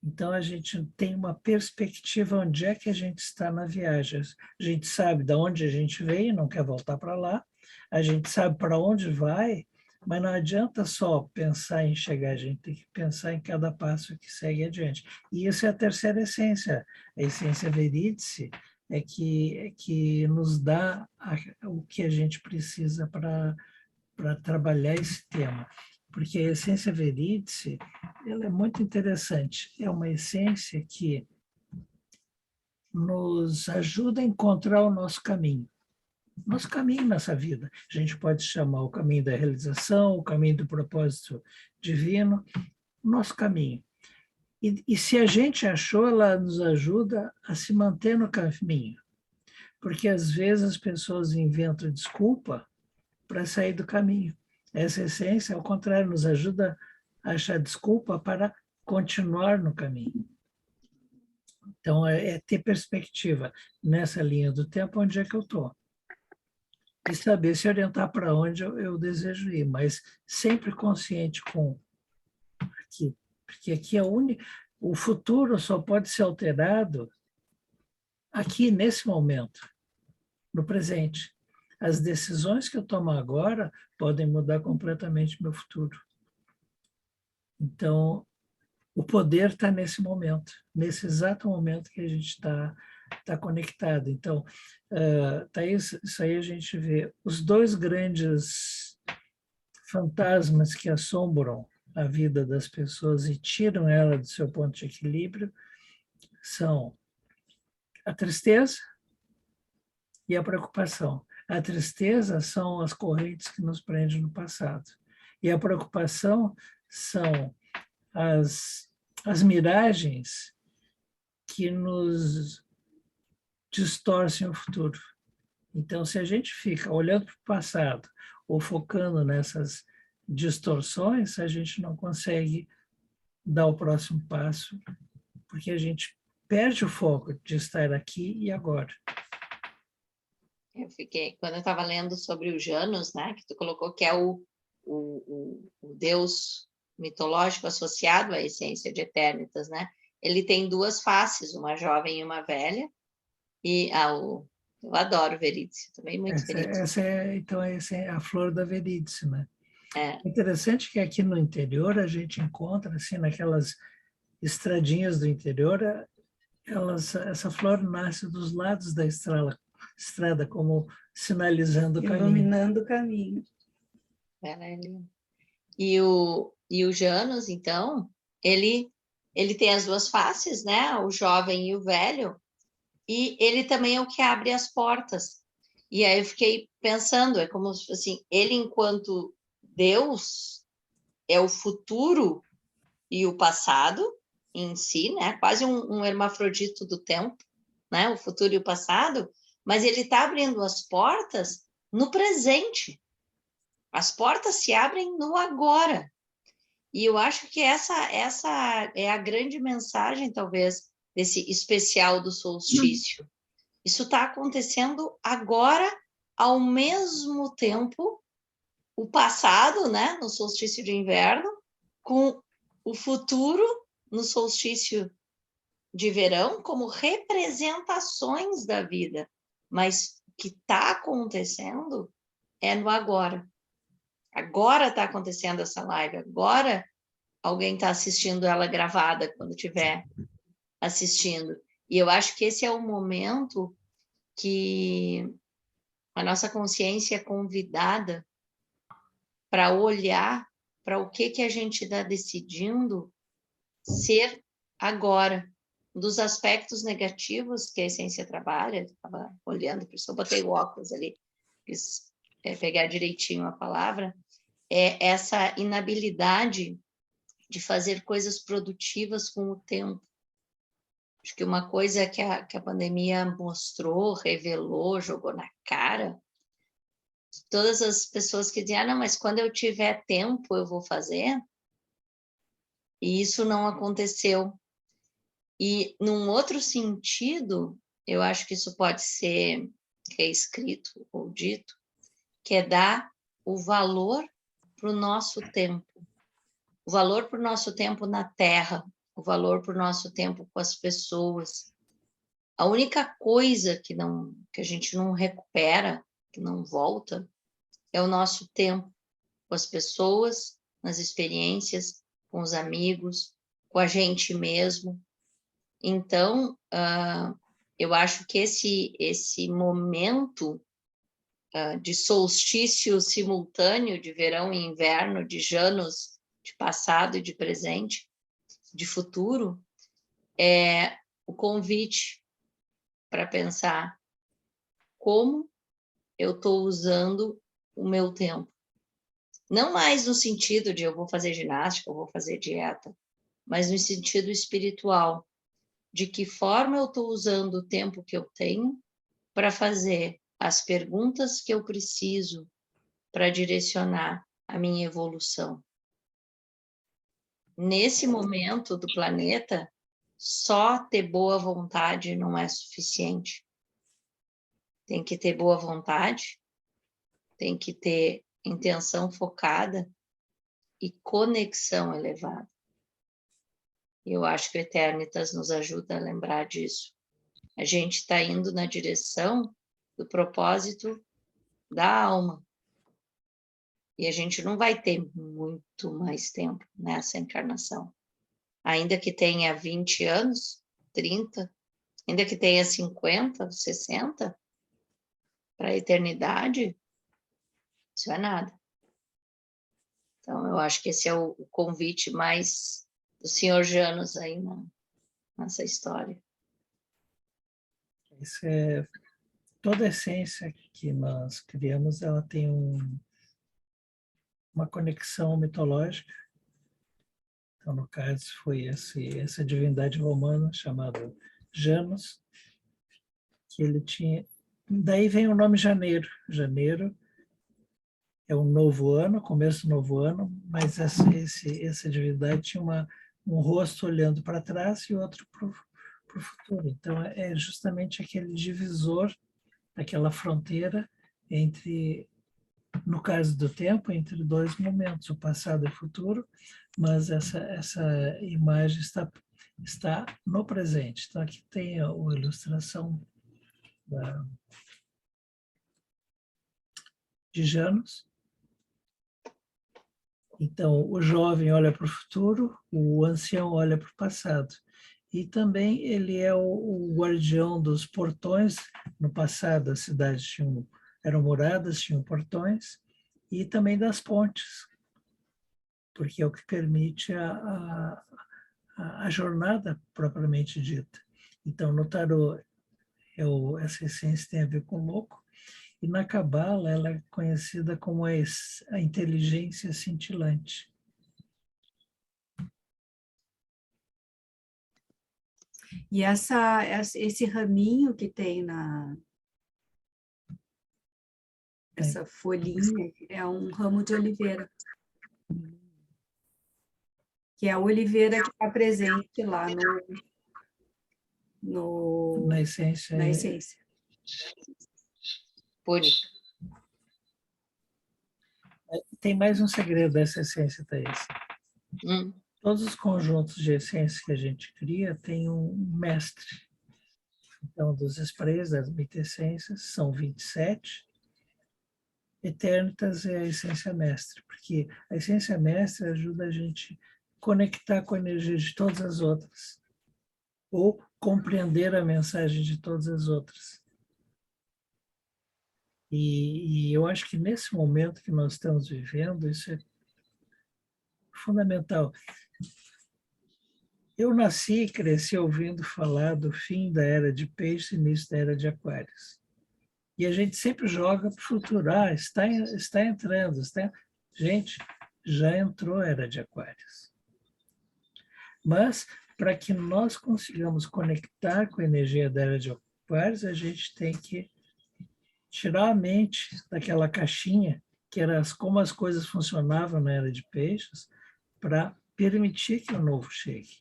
Então, a gente tem uma perspectiva onde é que a gente está na viagem. A gente sabe de onde a gente veio, não quer voltar para lá. A gente sabe para onde vai, mas não adianta só pensar em chegar, a gente tem que pensar em cada passo que segue adiante. E isso é a terceira essência, a essência Verídice, é que nos dá o que a gente precisa para trabalhar esse tema. Porque a essência Verídice, ela é muito interessante. É uma essência que nos ajuda a encontrar o nosso caminho. Nosso caminho nessa vida. A gente pode chamar o caminho da realização, o caminho do propósito divino, o nosso caminho. E se a gente achou, ela nos ajuda a se manter no caminho. Porque às vezes as pessoas inventam desculpa para sair do caminho. Essa essência, ao contrário, nos ajuda a achar desculpa para continuar no caminho. Então, é ter perspectiva nessa linha do tempo, onde é que eu estou. E saber se orientar para onde eu desejo ir, mas sempre consciente com aqui. Porque aqui é o futuro só pode ser alterado aqui, nesse momento, no presente. As decisões que eu tomo agora podem mudar completamente meu futuro. Então, O poder está nesse momento, nesse exato momento que a gente está conectado. Então, tá isso aí a gente vê os dois grandes fantasmas que assombram a vida das pessoas e tiram ela do seu ponto de equilíbrio são a tristeza e a preocupação. A tristeza são as correntes que nos prendem no passado. E a preocupação são as miragens que nos distorcem o futuro. Então, se a gente fica olhando para o passado ou focando nessas distorções, a gente não consegue dar o próximo passo, porque a gente perde o foco de estar aqui e agora. Quando eu estava lendo sobre o Janus, né, que tu colocou que é o deus mitológico associado à essência de Eternitas, né? Ele tem duas faces, uma jovem e uma velha, e eu adoro Verídice, também muito Verídice. Essa é a flor da Verídice, né? É interessante que aqui no interior a gente encontra, assim, naquelas estradinhas do interior, essa flor nasce dos lados da estrada, como sinalizando o caminho. Iluminando o caminho. Ela é linda. E o Janus, então, ele tem as duas faces, né? O jovem e o velho, e ele também é o que abre as portas. E aí eu fiquei pensando, é como assim, ele enquanto Deus é o futuro e o passado em si, né? Quase um hermafrodito do tempo, né? O futuro e o passado, mas ele está abrindo as portas no presente. As portas se abrem no agora. E eu acho que essa é a grande mensagem, talvez, desse especial do solstício. Isso está acontecendo agora, ao mesmo tempo, o passado, né, no solstício de inverno, com o futuro no solstício de verão, como representações da vida. Mas o que está acontecendo é no agora. Agora está acontecendo essa live, agora alguém está assistindo ela gravada quando estiver assistindo. E eu acho que esse é o momento que a nossa consciência é convidada para olhar para o que a gente está decidindo ser agora. Um dos aspectos negativos que a essência trabalha, estava olhando, por isso eu botei o óculos ali, quis pegar direitinho a palavra, é essa inabilidade de fazer coisas produtivas com o tempo. Acho que uma coisa que a pandemia mostrou, revelou, jogou na cara, todas as pessoas que dizem, não, mas quando eu tiver tempo eu vou fazer, e isso não aconteceu. E num outro sentido, eu acho que isso pode ser reescrito ou dito, que é dar o valor para o nosso tempo. O valor para o nosso tempo na Terra, o valor para o nosso tempo com as pessoas. A única coisa que a gente não recupera, que não volta, é o nosso tempo com as pessoas, nas experiências, com os amigos, com a gente mesmo. Então, eu acho que esse momento de solstício simultâneo de verão e inverno, de Janus, de passado e de presente, de futuro, é o convite para pensar como eu estou usando o meu tempo. Não mais no sentido de eu vou fazer ginástica, eu vou fazer dieta, mas no sentido espiritual, de que forma eu estou usando o tempo que eu tenho para fazer as perguntas que eu preciso para direcionar a minha evolução. Nesse momento do planeta, só ter boa vontade não é suficiente. Tem que ter boa vontade, tem que ter intenção focada e conexão elevada. Eu acho que o Eternitas nos ajuda a lembrar disso. A gente está indo na direção do propósito da alma. E a gente não vai ter muito mais tempo nessa encarnação. ainda que tenha 20 anos, 30, ainda que tenha 50, 60, para a eternidade, isso é nada. Então, eu acho que esse é o convite mais do Senhor Janus aí nessa história. Isso é toda a essência que nós criamos, ela tem uma conexão mitológica. Então, no caso, foi essa divindade romana chamada Janus, que ele tinha. Daí vem o nome Janeiro. Janeiro é um novo ano, começo do novo ano, mas essa divindade tinha um rosto olhando para trás e outro para o futuro. Então, é justamente aquele divisor, aquela fronteira entre, no caso do tempo, entre dois momentos, o passado e o futuro, mas essa imagem está no presente. Então, aqui tem a ilustração de Janus. Então, o jovem olha para o futuro, o ancião olha para o passado. E também ele é o guardião dos portões. No passado, as cidades eram muradas, tinham portões, e também das pontes, porque é o que permite a jornada propriamente dita. Então, no tarô, essa essência tem a ver com o louco, e na Cabala ela é conhecida como a inteligência cintilante. E esse raminho que tem essa folhinha é um ramo de oliveira. Que é a oliveira que está presente lá Na essência. na essência. Única. Tem mais um segredo dessa essência, Thaís. Todos os conjuntos de essência que a gente cria têm um mestre. Então, dos sprays, das mitessências, são 27. Eternitas é a essência mestre, porque a essência mestre ajuda a gente a conectar com a energia de todas as outras, ou compreender a mensagem de todas as outras. E eu acho que nesse momento que nós estamos vivendo, isso é fundamental. Eu nasci e cresci ouvindo falar do fim da era de Peixes e início da era de Aquários. E a gente sempre joga para o futuro. Está entrando. Gente, já entrou a era de Aquários. Mas, para que nós consigamos conectar com a energia da era de Aquários, a gente tem que tirar a mente daquela caixinha, que era como as coisas funcionavam na era de Peixes, para permitir que o novo chegue.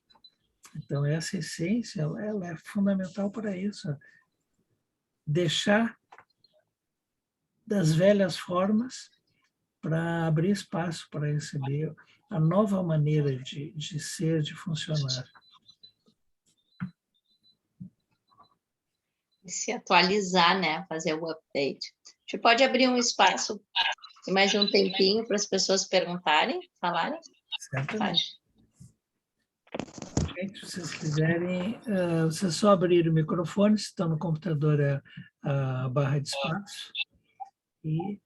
Então, essa essência ela é fundamental para isso. Deixar das velhas formas para abrir espaço para receber a nova maneira de ser, de funcionar. Se atualizar, né? Fazer o update. A gente pode abrir um espaço, mais de um tempinho, para as pessoas perguntarem, falarem? Certamente. Se vocês quiserem, vocês só abrir o microfone, se estão no computador é a barra de espaço. E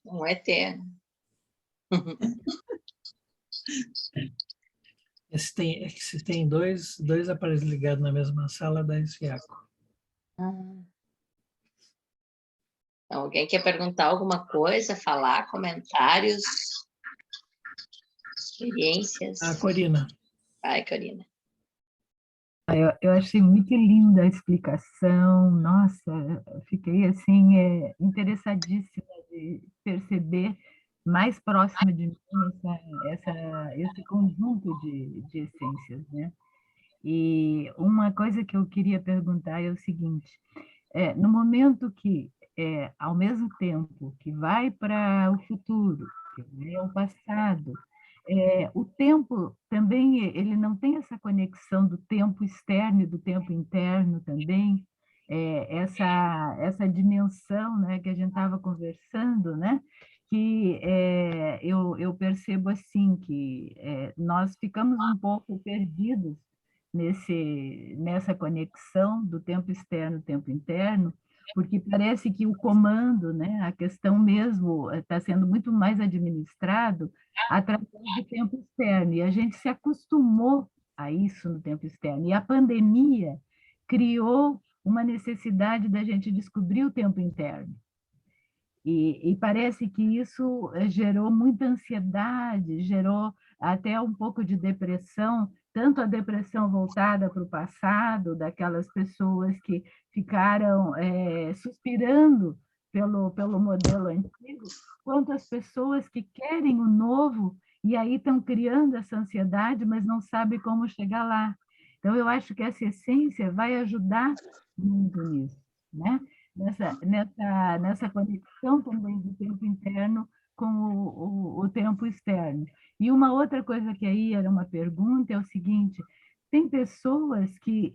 um ET. Se tem dois aparelhos ligados na mesma sala, dá esse eco. Então, alguém quer perguntar alguma coisa, falar, comentários, experiências? Corina. Vai, Corina. Eu achei muito linda a explicação, nossa, fiquei assim interessadíssima de perceber mais próxima de mim esse conjunto de essências, né? E uma coisa que eu queria perguntar é o seguinte, no momento que, ao mesmo tempo que vai para o futuro, que vai ao passado, o tempo também, ele não tem essa conexão do tempo externo e do tempo interno também, essa dimensão, né, que a gente estava conversando, né, que eu percebo assim que nós ficamos um pouco perdidos nessa conexão do tempo externo e tempo interno, porque parece que o comando, né, a questão mesmo está sendo muito mais administrado através do tempo externo, e a gente se acostumou a isso no tempo externo. E a pandemia criou uma necessidade da gente descobrir o tempo interno. E parece que isso gerou muita ansiedade, gerou até um pouco de depressão, tanto a depressão voltada para o passado, daquelas pessoas que ficaram suspirando pelo modelo antigo, quanto as pessoas que querem o novo e aí estão criando essa ansiedade, mas não sabem como chegar lá. Então, eu acho que essa essência vai ajudar muito nisso, né? Nessa conexão também do tempo interno com o tempo externo. E uma outra coisa que aí era uma pergunta é o seguinte: tem pessoas que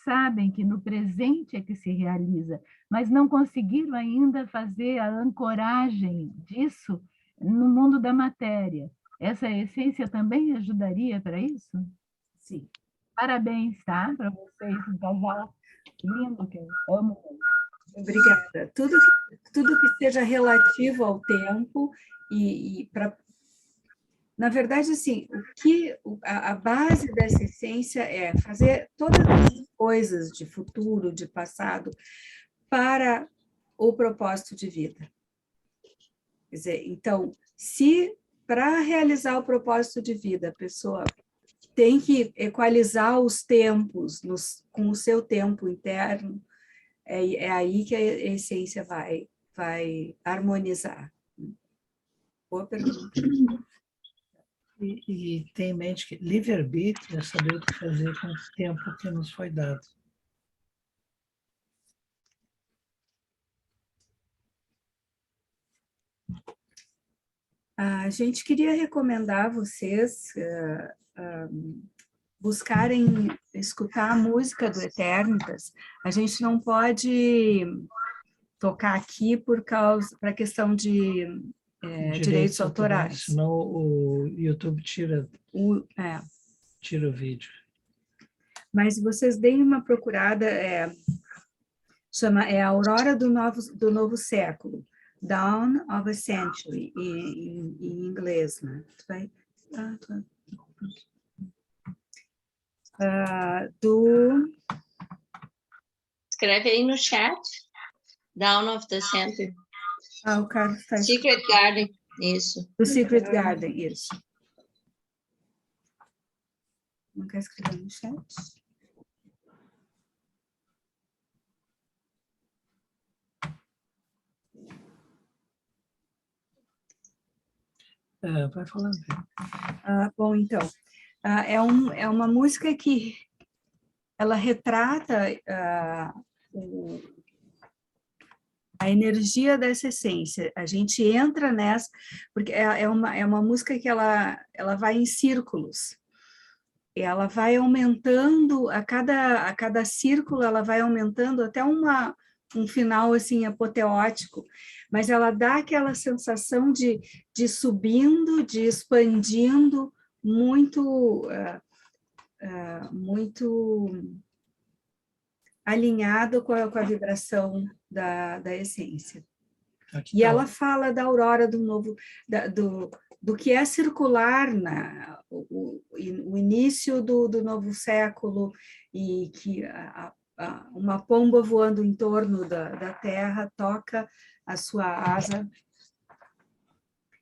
sabem que no presente é que se realiza, mas não conseguiram ainda fazer a ancoragem disso no mundo da matéria. Essa essência também ajudaria para isso? Sim. Parabéns, tá? Para vocês, um casal lindo que eu amo. Obrigada. Tudo que seja relativo ao tempo e para... Na verdade, assim, a base dessa essência é fazer todas as coisas de futuro, de passado, para o propósito de vida. Quer dizer, então, se para realizar o propósito de vida, a pessoa tem que equalizar os tempos com o seu tempo interno, é aí que a essência vai harmonizar. Boa pergunta. E tem em mente que livre-arbítrio é saber o que fazer com o tempo que nos foi dado. A gente queria recomendar a vocês buscarem escutar a música do Eternitas. A gente não pode tocar aqui para a questão de direitos autorais. Senão o YouTube tira o vídeo. Mas vocês deem uma procurada, chama A Aurora do Novo Século, Dawn of a Century, em inglês, né? Escreve aí no chat. Dawn of the Century. O Carlos está... Secret Garden, isso. Do Secret Garden, isso. Não quer escrever no chat? Vai falando. Bom, então, é uma música que ela retrata a energia dessa essência. A gente entra nessa, porque é uma música que ela vai em círculos. Ela vai aumentando, a cada círculo ela vai aumentando até um final assim apoteótico, mas ela dá aquela sensação de subindo, de expandindo, muito alinhado com a vibração da essência. E ela fala da aurora do novo, do que é circular, o início do novo século, e que uma pomba voando em torno da Terra toca a sua asa,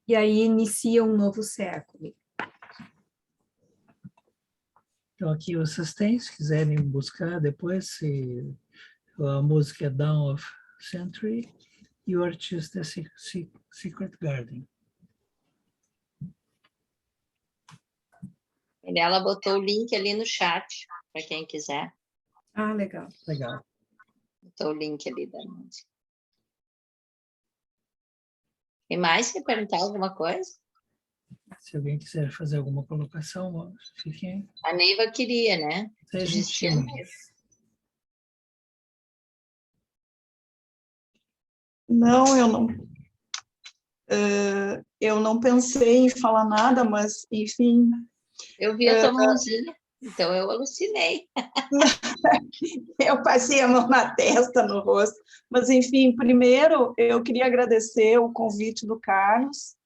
e aí inicia um novo século. Então, aqui vocês têm, se quiserem buscar depois, se a música é Dawn of Century e o artista é Secret Garden. Ela botou o link ali no chat, para quem quiser. Legal. Legal. Botou o link ali da música. E mais, quer perguntar alguma coisa? Se alguém quiser fazer alguma colocação, fiquem... A Neiva queria, né? Seja tímido. Não, eu não. Eu não pensei em falar nada, mas, enfim, Eu vi a tua mãozinha, então eu alucinei. eu passei a mão na testa, no rosto. Mas, enfim, primeiro eu queria agradecer o convite do Carlos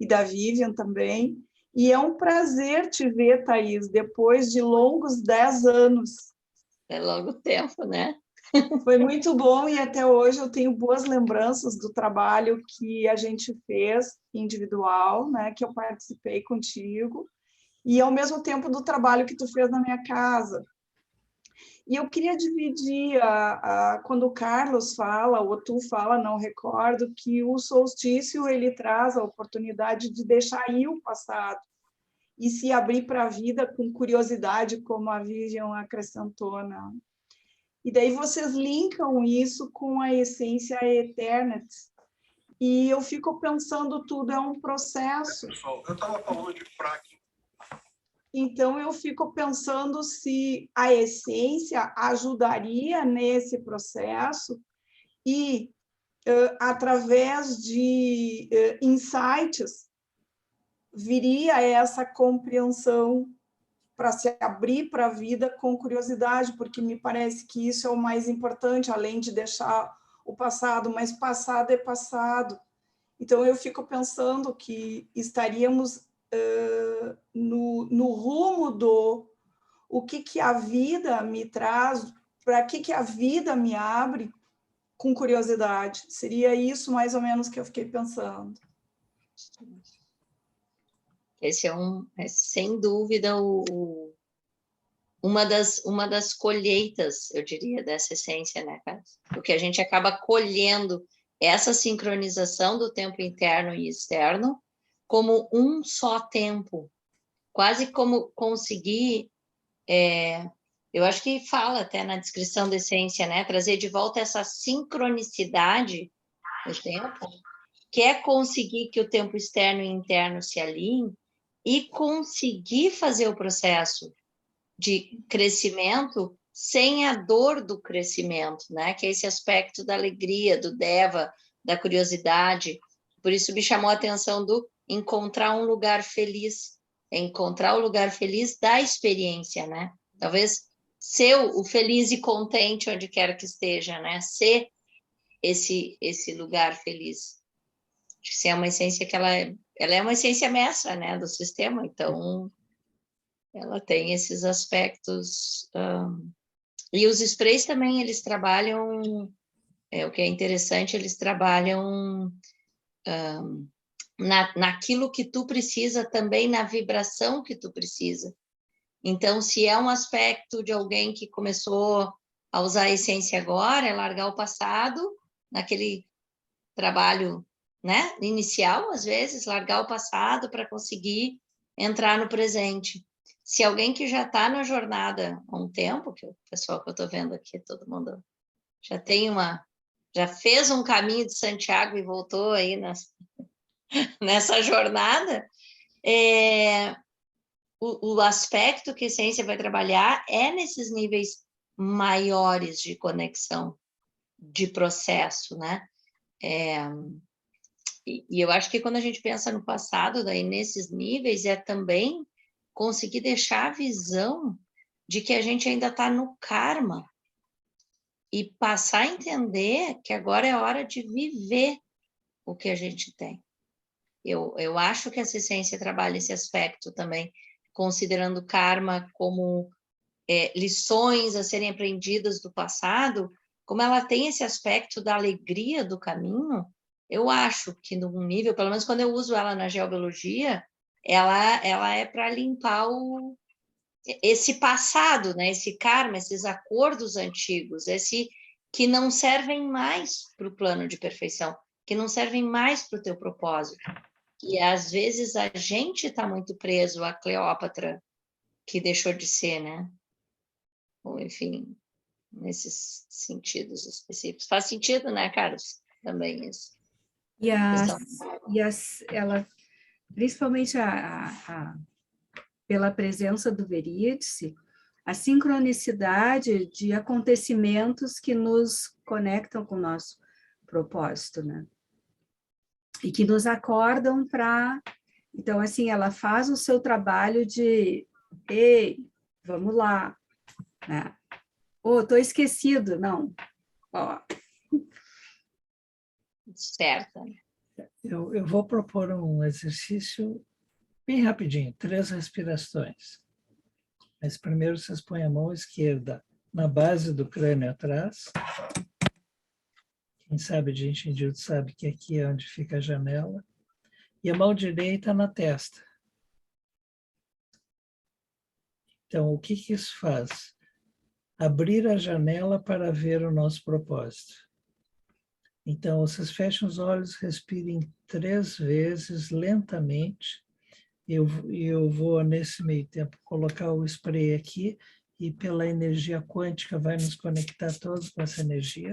e da Vivian também. E é um prazer te ver, Thaís, depois de longos 10 anos. É logo tempo, né? Foi muito bom e até hoje eu tenho boas lembranças do trabalho que a gente fez individual, né, que eu participei contigo, e ao mesmo tempo do trabalho que tu fez na minha casa. E eu queria dividir, quando o Carlos fala, ou tu fala, não recordo, que o solstício ele traz a oportunidade de deixar ir o passado e se abrir para a vida com curiosidade, como a Vivian acrescentou, né? E daí vocês linkam isso com a essência eterna. E eu fico pensando, tudo é um processo. Pessoal, eu estava falando de fraque. Então, eu fico pensando se a essência ajudaria nesse processo e, através de insights, viria essa compreensão para se abrir para a vida com curiosidade, porque me parece que isso é o mais importante, além de deixar o passado, mas passado é passado. Então, eu fico pensando que estaríamos no rumo do o que a vida me traz, para que a vida me abre com curiosidade. Seria isso mais ou menos que eu fiquei pensando. Esse é sem dúvida uma das colheitas, eu diria, dessa essência, né, cara? Porque a gente acaba colhendo essa sincronização do tempo interno e externo como um só tempo, quase como conseguir, eu acho que fala até na descrição da essência, né, trazer de volta essa sincronicidade do tempo, que é conseguir que o tempo externo e interno se alinhem e conseguir fazer o processo de crescimento sem a dor do crescimento, né? Que é esse aspecto da alegria, do Deva, da curiosidade. Por isso me chamou a atenção do encontrar um lugar feliz, encontrar o lugar feliz da experiência, né? Talvez ser o feliz e contente onde quer que esteja, né? Ser esse lugar feliz. Acho que é uma essência que ela é uma essência mestra, né, do sistema, então ela tem esses aspectos. E os sprays também, eles trabalham, o que é interessante, eles trabalham naquilo que tu precisa também, na vibração que tu precisa. Então, se é um aspecto de alguém que começou a usar a essência agora, é largar o passado, naquele trabalho, né, inicial, às vezes, largar o passado para conseguir entrar no presente. Se alguém que já está na jornada há um tempo, que o pessoal que eu estou vendo aqui, todo mundo já fez um caminho de Santiago e voltou aí nessa jornada, o aspecto que a essência vai trabalhar é nesses níveis maiores de conexão, de processo, né? E eu acho que quando a gente pensa no passado, daí nesses níveis, é também conseguir deixar a visão de que a gente ainda está no karma e passar a entender que agora é hora de viver o que a gente tem. Eu acho que essa essência trabalha esse aspecto também, considerando o karma como lições a serem aprendidas do passado, como ela tem esse aspecto da alegria do caminho. Eu acho que num nível, pelo menos quando eu uso ela na geobiologia, ela é para limpar esse passado, né? Esse karma, esses acordos antigos, esse que não servem mais para o plano de perfeição, que não servem mais para o teu propósito. E às vezes a gente está muito preso à Cleópatra, que deixou de ser, né? Ou, enfim, nesses sentidos específicos. Faz sentido, né, Carlos? Também isso. Ela, principalmente pela presença do Verídice, a sincronicidade de acontecimentos que nos conectam com o nosso propósito, né? e que nos acordam para... Então, assim, ela faz o seu trabalho de, ei, vamos lá, né? Ô, tô esquecido, não. Ó, Certo. Eu vou propor um exercício bem rapidinho, 3 respirações. Mas primeiro vocês põem a mão esquerda na base do crânio atrás. Quem sabe de entendido sabe que aqui é onde fica a janela. E a mão direita na testa. Então, o que que isso faz? Abrir a janela para ver o nosso propósito. Então, vocês fecham os olhos, respirem 3 vezes, lentamente. Eu vou, nesse meio tempo, colocar o spray aqui e pela energia quântica vai nos conectar todos com essa energia.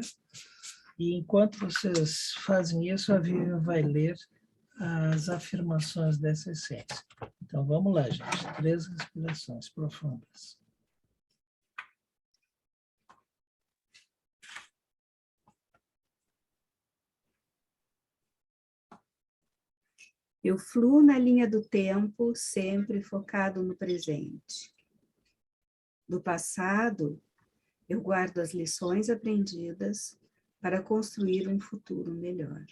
E enquanto vocês fazem isso, a Vivian vai ler as afirmações dessa essência. Então, vamos lá, gente. 3 respirações profundas. eu fluo na linha do tempo, sempre focado no presente. Do passado, eu guardo as lições aprendidas para construir um futuro melhor.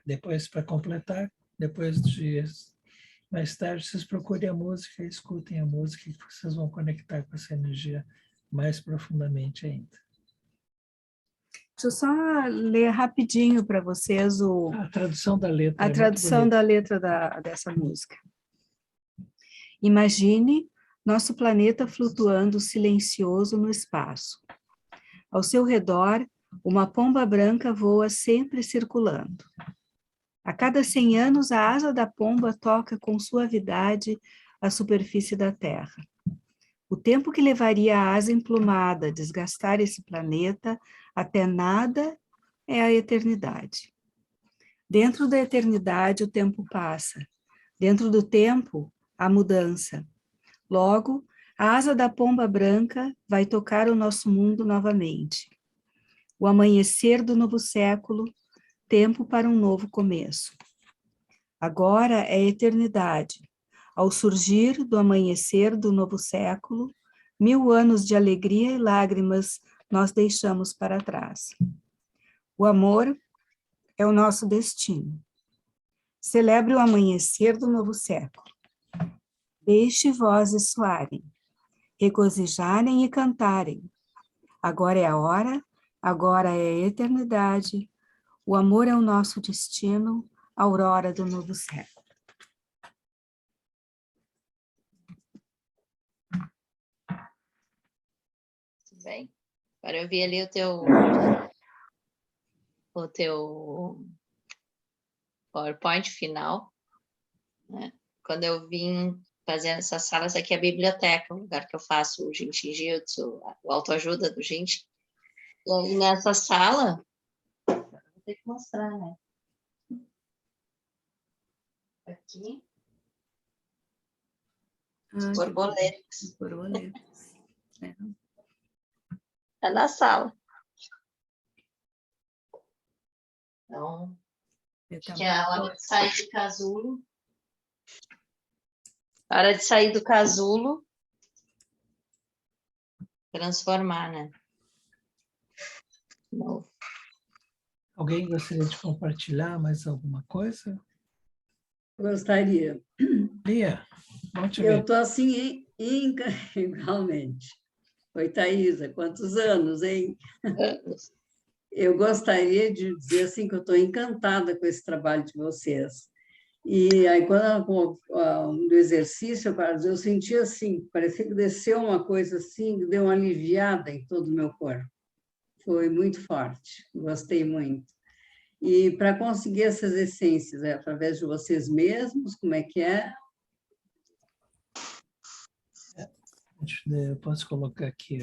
Depois, para completar, depois de dias mais tarde, vocês procurem a música, escutem a música, que vocês vão conectar com essa energia mais profundamente ainda. Deixa eu só ler rapidinho para vocês A tradução da letra a é muito tradução bonita. da letra dessa música. Imagine nosso planeta flutuando silencioso no espaço. Ao seu redor, uma pomba branca voa sempre circulando. A cada 100 anos, a asa da pomba toca com suavidade a superfície da Terra. O tempo que levaria a asa emplumada a desgastar esse planeta até nada é a eternidade. Dentro da eternidade, o tempo passa. Dentro do tempo, há mudança. Logo, a asa da pomba branca vai tocar o nosso mundo novamente. O amanhecer do novo século, tempo para um novo começo. Agora é eternidade. Ao surgir do amanhecer do novo século, 1000 anos de alegria e lágrimas nós deixamos para trás. O amor é o nosso destino. Celebre o amanhecer do novo século. Deixe vozes soarem, regozijarem e cantarem. Agora é a hora, agora é a eternidade. O amor é o nosso destino, a aurora do novo século. Tudo bem. Agora eu vi ali o teu PowerPoint final, né? Quando eu vim fazendo essas salas aqui, a biblioteca, o lugar que eu faço o Jinchi Jitsu, o autoajuda do Jinchi. E aí nessa sala, vou ter que mostrar, né? Aqui, borboletas. Borboletas. É na sala. Então, que é a hora de sair do casulo. A hora de sair do casulo, transformar, né? Novo. Alguém gostaria de compartilhar mais alguma coisa? Gostaria. Lia, bom te Eu ver. estou assim, igualmente. Oi, Thaisa, quantos anos, hein? Eu gostaria de dizer assim que eu estou encantada com esse trabalho de vocês. E aí, quando do exercício, eu senti assim, parecia que desceu uma coisa assim, que deu uma aliviada em todo o meu corpo. Foi muito forte, gostei muito. E para conseguir essas essências, é através de vocês mesmos, como é que é? Eu posso colocar aqui.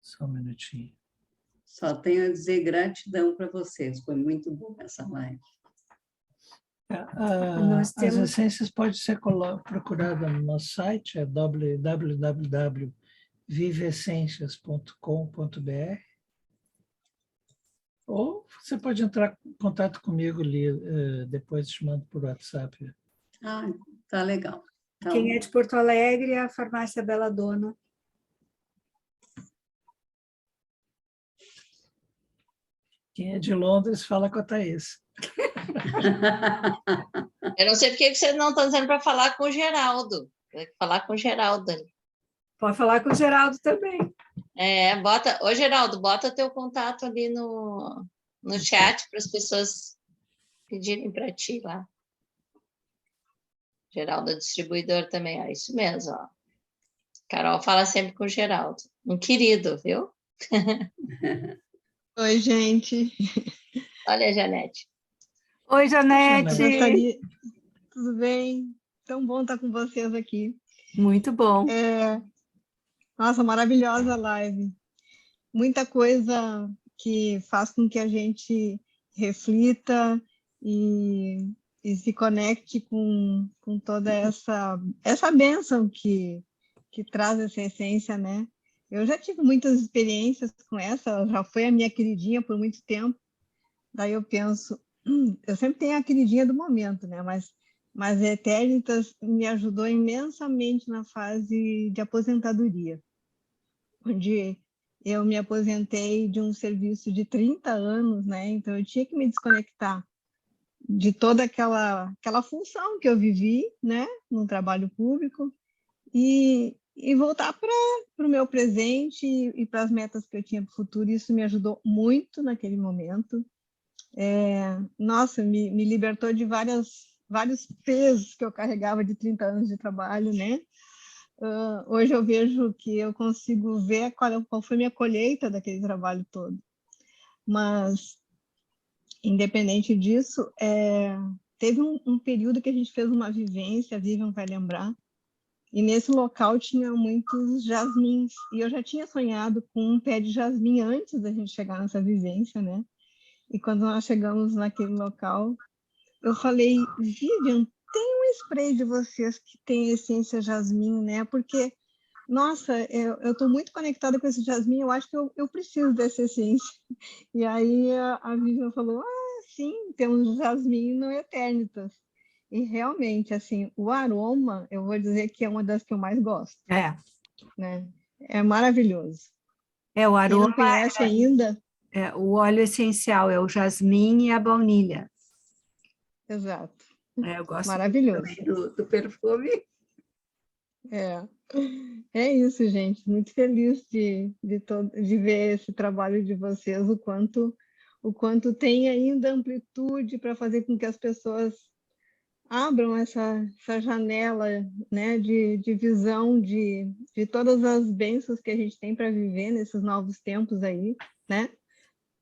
Só um minutinho. Só tenho a dizer gratidão para vocês, foi muito bom essa live. Nós As temos... essências podem ser procuradas no nosso site, é www.viveessências.com.br, ou você pode entrar em contato comigo ali, depois te mando por WhatsApp. Ah, tá legal. Então, Quem é de Porto Alegre é a Farmácia Bela Dona. Quem é de Londres, fala com a Thaís. Eu não sei por que vocês não estão dizendo para falar com o Geraldo. Tem que falar com o Geraldo ali. Pode falar com o Geraldo também. Ô, Geraldo, bota teu contato ali no chat para as pessoas pedirem para ti lá. Geraldo é distribuidor também, ó, isso mesmo, ó. Carol fala sempre com o Geraldo. Um querido, viu? Oi, gente. Olha a Janete. Oi, Janete. Eu gostaria... Tudo bem? Tão bom estar com vocês aqui. Muito bom. Nossa, maravilhosa a live. Muita coisa que faz com que a gente reflita e se conecte com toda essa bênção que traz essa essência, né? Eu já tive muitas experiências com essa, ela já foi a minha queridinha por muito tempo. Daí eu penso, eu sempre tenho a queridinha do momento, né? Mas a Eternitas me ajudou imensamente na fase de aposentadoria, onde eu me aposentei de um serviço de 30 anos, né? Então eu tinha que me desconectar de toda aquela função que eu vivi, né? No trabalho público e voltar para o meu presente e para as metas que eu tinha para o futuro. Isso me ajudou muito naquele momento. Nossa, me libertou de vários pesos que eu carregava de 30 anos de trabalho, né? Hoje eu vejo que eu consigo ver qual foi minha colheita daquele trabalho todo. Mas, independente disso, teve um período que a gente fez uma vivência, a Vivian vai lembrar, e nesse local tinha muitos jasmins, e eu já tinha sonhado com um pé de jasmim antes da gente chegar nessa vivência, né? E quando nós chegamos naquele local, eu falei, Vivian, tem um spray de vocês que tem essência jasmim, né? Porque, nossa, eu estou muito conectada com esse jasmim, eu acho que eu preciso dessa essência. E aí a Vivian falou, sim, temos jasmim no Eternitas. E realmente, assim, o aroma, eu vou dizer que é uma das que eu mais gosto. Né? É maravilhoso. O aroma. Quem não conhece ainda... o óleo essencial é o jasmim e a baunilha. Exato. Eu gosto maravilhoso do perfume. É isso, gente. Muito feliz de ver esse trabalho de vocês, o quanto tem ainda amplitude para fazer com que as pessoas abram essa janela, né, de visão de todas as bênçãos que a gente tem para viver nesses novos tempos aí, né?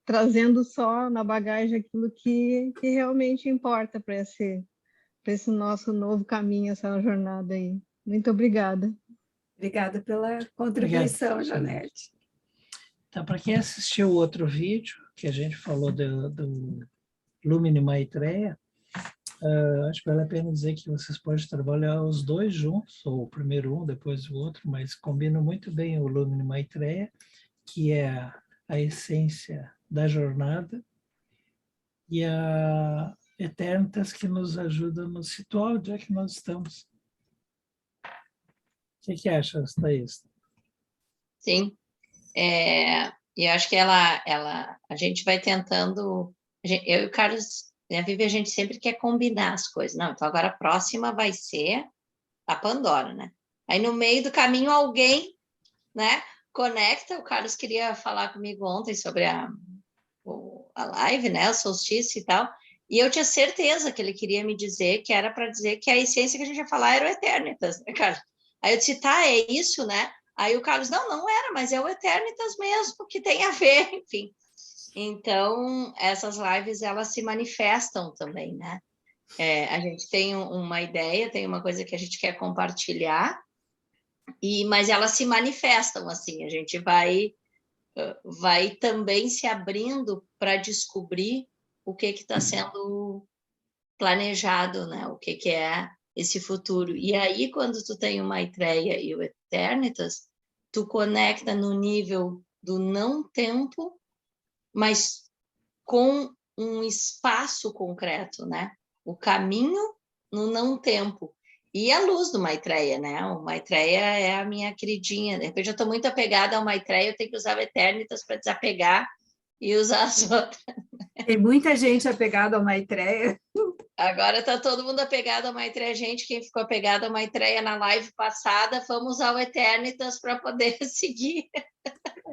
Trazendo só na bagagem aquilo que realmente importa para esse nosso novo caminho, essa jornada aí. Muito obrigada. Obrigada pela contribuição, Obrigado. Janete. Então, para quem assistiu o outro vídeo, que a gente falou do Lumine Maitreya, acho que vale a pena dizer que vocês podem trabalhar os dois juntos, ou primeiro um, depois o outro, mas combina muito bem o Lumine Maitreya, que é a essência da jornada, e a Eternitas, que nos ajuda a nos situar onde é que nós estamos. O que acha, Thaís? Sim. E eu acho que a gente vai tentando... eu e o Carlos, a Vivi, a gente sempre quer combinar as coisas. Não, então agora a próxima vai ser a Pandora, né? Aí no meio do caminho alguém, né, conecta. O Carlos queria falar comigo ontem sobre a live, né, o solstício e tal, e eu tinha certeza que ele queria me dizer que era para dizer que a essência que a gente ia falar era o Eternitas, né, Carlos? Aí eu disse, tá, é isso, né? Aí o Carlos, não era, mas é o Eternitas mesmo, que tem a ver, enfim. Então, essas lives, elas se manifestam também, né? A gente tem uma ideia, tem uma coisa que a gente quer compartilhar, mas elas se manifestam, assim, a gente vai também se abrindo para descobrir o que está sendo planejado, né? O que é esse futuro. E aí, quando tu tem o Maitreya e o Eternitas, tu conecta no nível do não-tempo, mas com um espaço concreto, né? O caminho no não-tempo. E a luz do Maitreya, né? O Maitreya é a minha queridinha. De repente, eu estou muito apegada ao Maitreya, eu tenho que usar o Eternitas para desapegar e usar as outras. Tem muita gente apegada ao Maitreya. Agora está todo mundo apegado ao Maitreya. Gente, quem ficou apegado ao Maitreya na live passada, vamos usar o Eternitas para poder seguir.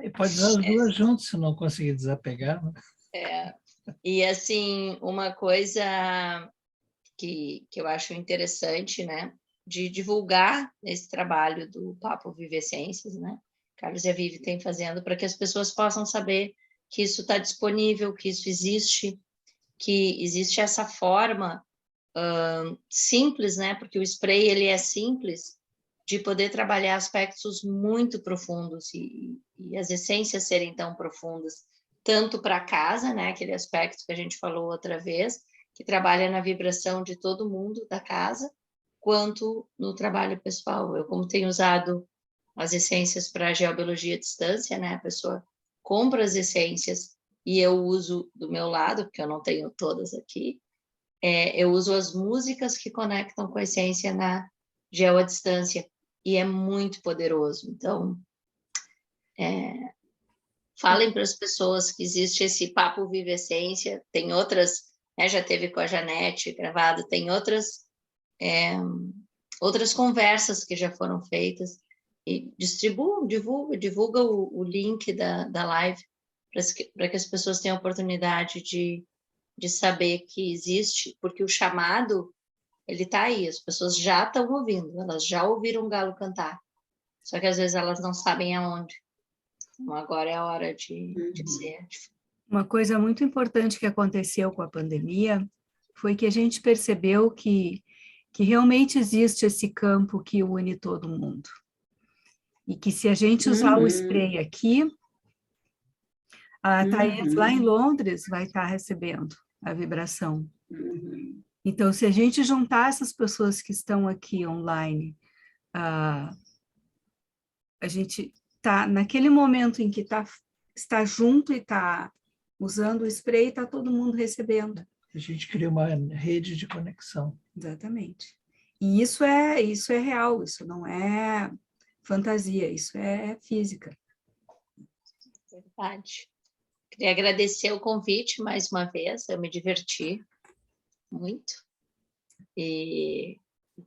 E pode usar as duas juntas, se não conseguir desapegar. Né? E, assim, uma coisa que eu acho interessante, né, de divulgar esse trabalho do Papo Vivescências, né? Carlos e a Vivi têm fazendo para que as pessoas possam saber que isso está disponível, que isso existe, que existe essa forma simples, né? Porque o spray ele é simples, de poder trabalhar aspectos muito profundos e as essências serem tão profundas, tanto para casa, né? Aquele aspecto que a gente falou outra vez, que trabalha na vibração de todo mundo da casa, quanto no trabalho pessoal. Eu, como tenho usado as essências para a geobiologia à distância, né? A pessoa compra as essências e eu uso do meu lado, porque eu não tenho todas aqui, eu uso as músicas que conectam com a essência na geo à distância, e é muito poderoso. Então, falem para as pessoas que existe esse Papo Vive Essência, tem outras, né, já teve com a Janete gravado, tem outras conversas que já foram feitas, e divulga o link da live para que as pessoas tenham a oportunidade de saber que existe, porque o chamado, ele está aí, as pessoas já estão ouvindo, elas já ouviram o galo cantar, só que às vezes elas não sabem aonde. Então, agora é a hora de dizer. Uma coisa muito importante que aconteceu com a pandemia foi que a gente percebeu que realmente existe esse campo que une todo mundo. E que se a gente usar o spray aqui, a Thaís lá em Londres vai estar recebendo a vibração. Então, se a gente juntar essas pessoas que estão aqui online, a gente está naquele momento em que está junto e está usando o spray, está todo mundo recebendo. A gente cria uma rede de conexão. Exatamente. E isso é real, isso não é fantasia, isso é física. Verdade. Queria agradecer o convite mais uma vez, eu me diverti muito. E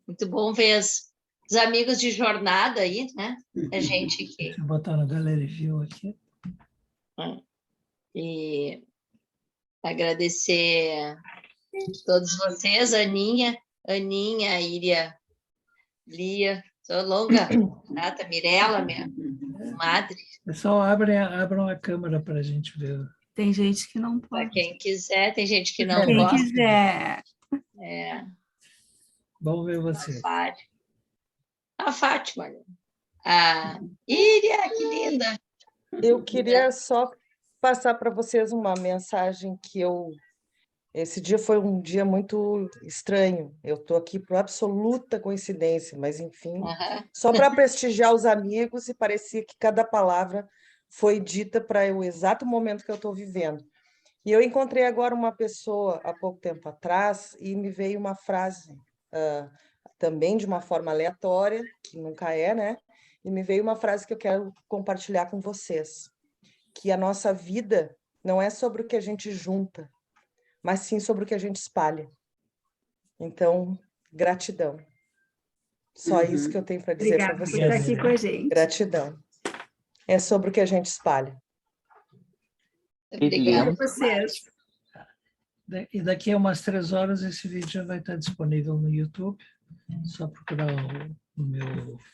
muito bom ver os amigos de jornada aí, né? A gente que... Deixa eu botar na Gallery View aqui. E agradecer a todos vocês, Aninha, Iria, Lia, sou longa, Renata, Mirella, minha madre. Pessoal, abram a câmera para a gente ver. Tem gente que não Para pode. quem quiser, tem gente que não Quem gosta. quiser. Vamos ver você. A Fátima. A Iria, que linda. Eu queria só passar para vocês uma mensagem que esse dia foi um dia muito estranho. Eu estou aqui por absoluta coincidência, mas enfim, só para prestigiar os amigos, e parecia que cada palavra foi dita para o exato momento que eu estou vivendo. E eu encontrei agora uma pessoa há pouco tempo atrás e me veio uma frase também de uma forma aleatória, que nunca é, né? E me veio uma frase que eu quero compartilhar com vocês, que a nossa vida não é sobre o que a gente junta, mas sim sobre o que a gente espalha. Então, gratidão. Só isso que eu tenho para dizer para vocês. Obrigada por estar aqui com a gente. Gratidão. É sobre o que a gente espalha. Obrigada a vocês. E daqui a umas 3 horas esse vídeo já vai estar disponível no YouTube. Só procurar o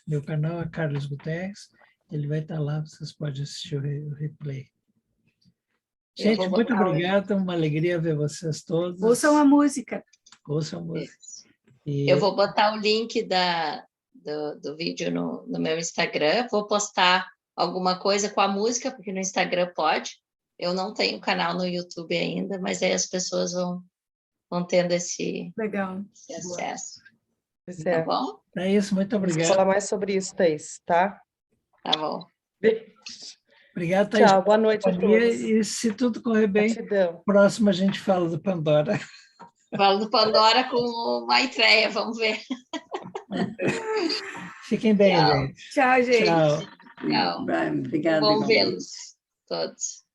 meu canal, é Carlos Guterres. Ele vai estar lá, vocês podem assistir o replay. Gente, muito obrigado, uma alegria ver vocês todos. Ouçam a música. Ouçam a música. Eu vou botar o link do vídeo no meu Instagram, vou postar alguma coisa com a música, porque no Instagram pode. Eu não tenho canal no YouTube ainda, mas aí as pessoas vão vão tendo esse Legal. acesso. Pois Tá é. bom? É isso, muito Vamos obrigado. falar mais sobre isso, Thaís, tá? Tá bom. Obrigado, Thaís, Tchau, boa pela noite a companhia. todos. E se tudo correr bem, Gratidão. próximo a gente fala do Pandora. Falo do Pandora com o Maitreya, vamos ver. Fiquem bem, Tchau. gente. Tchau, gente. Tchau. Tchau. Obrigada, Bom igualmente. vê-los todos.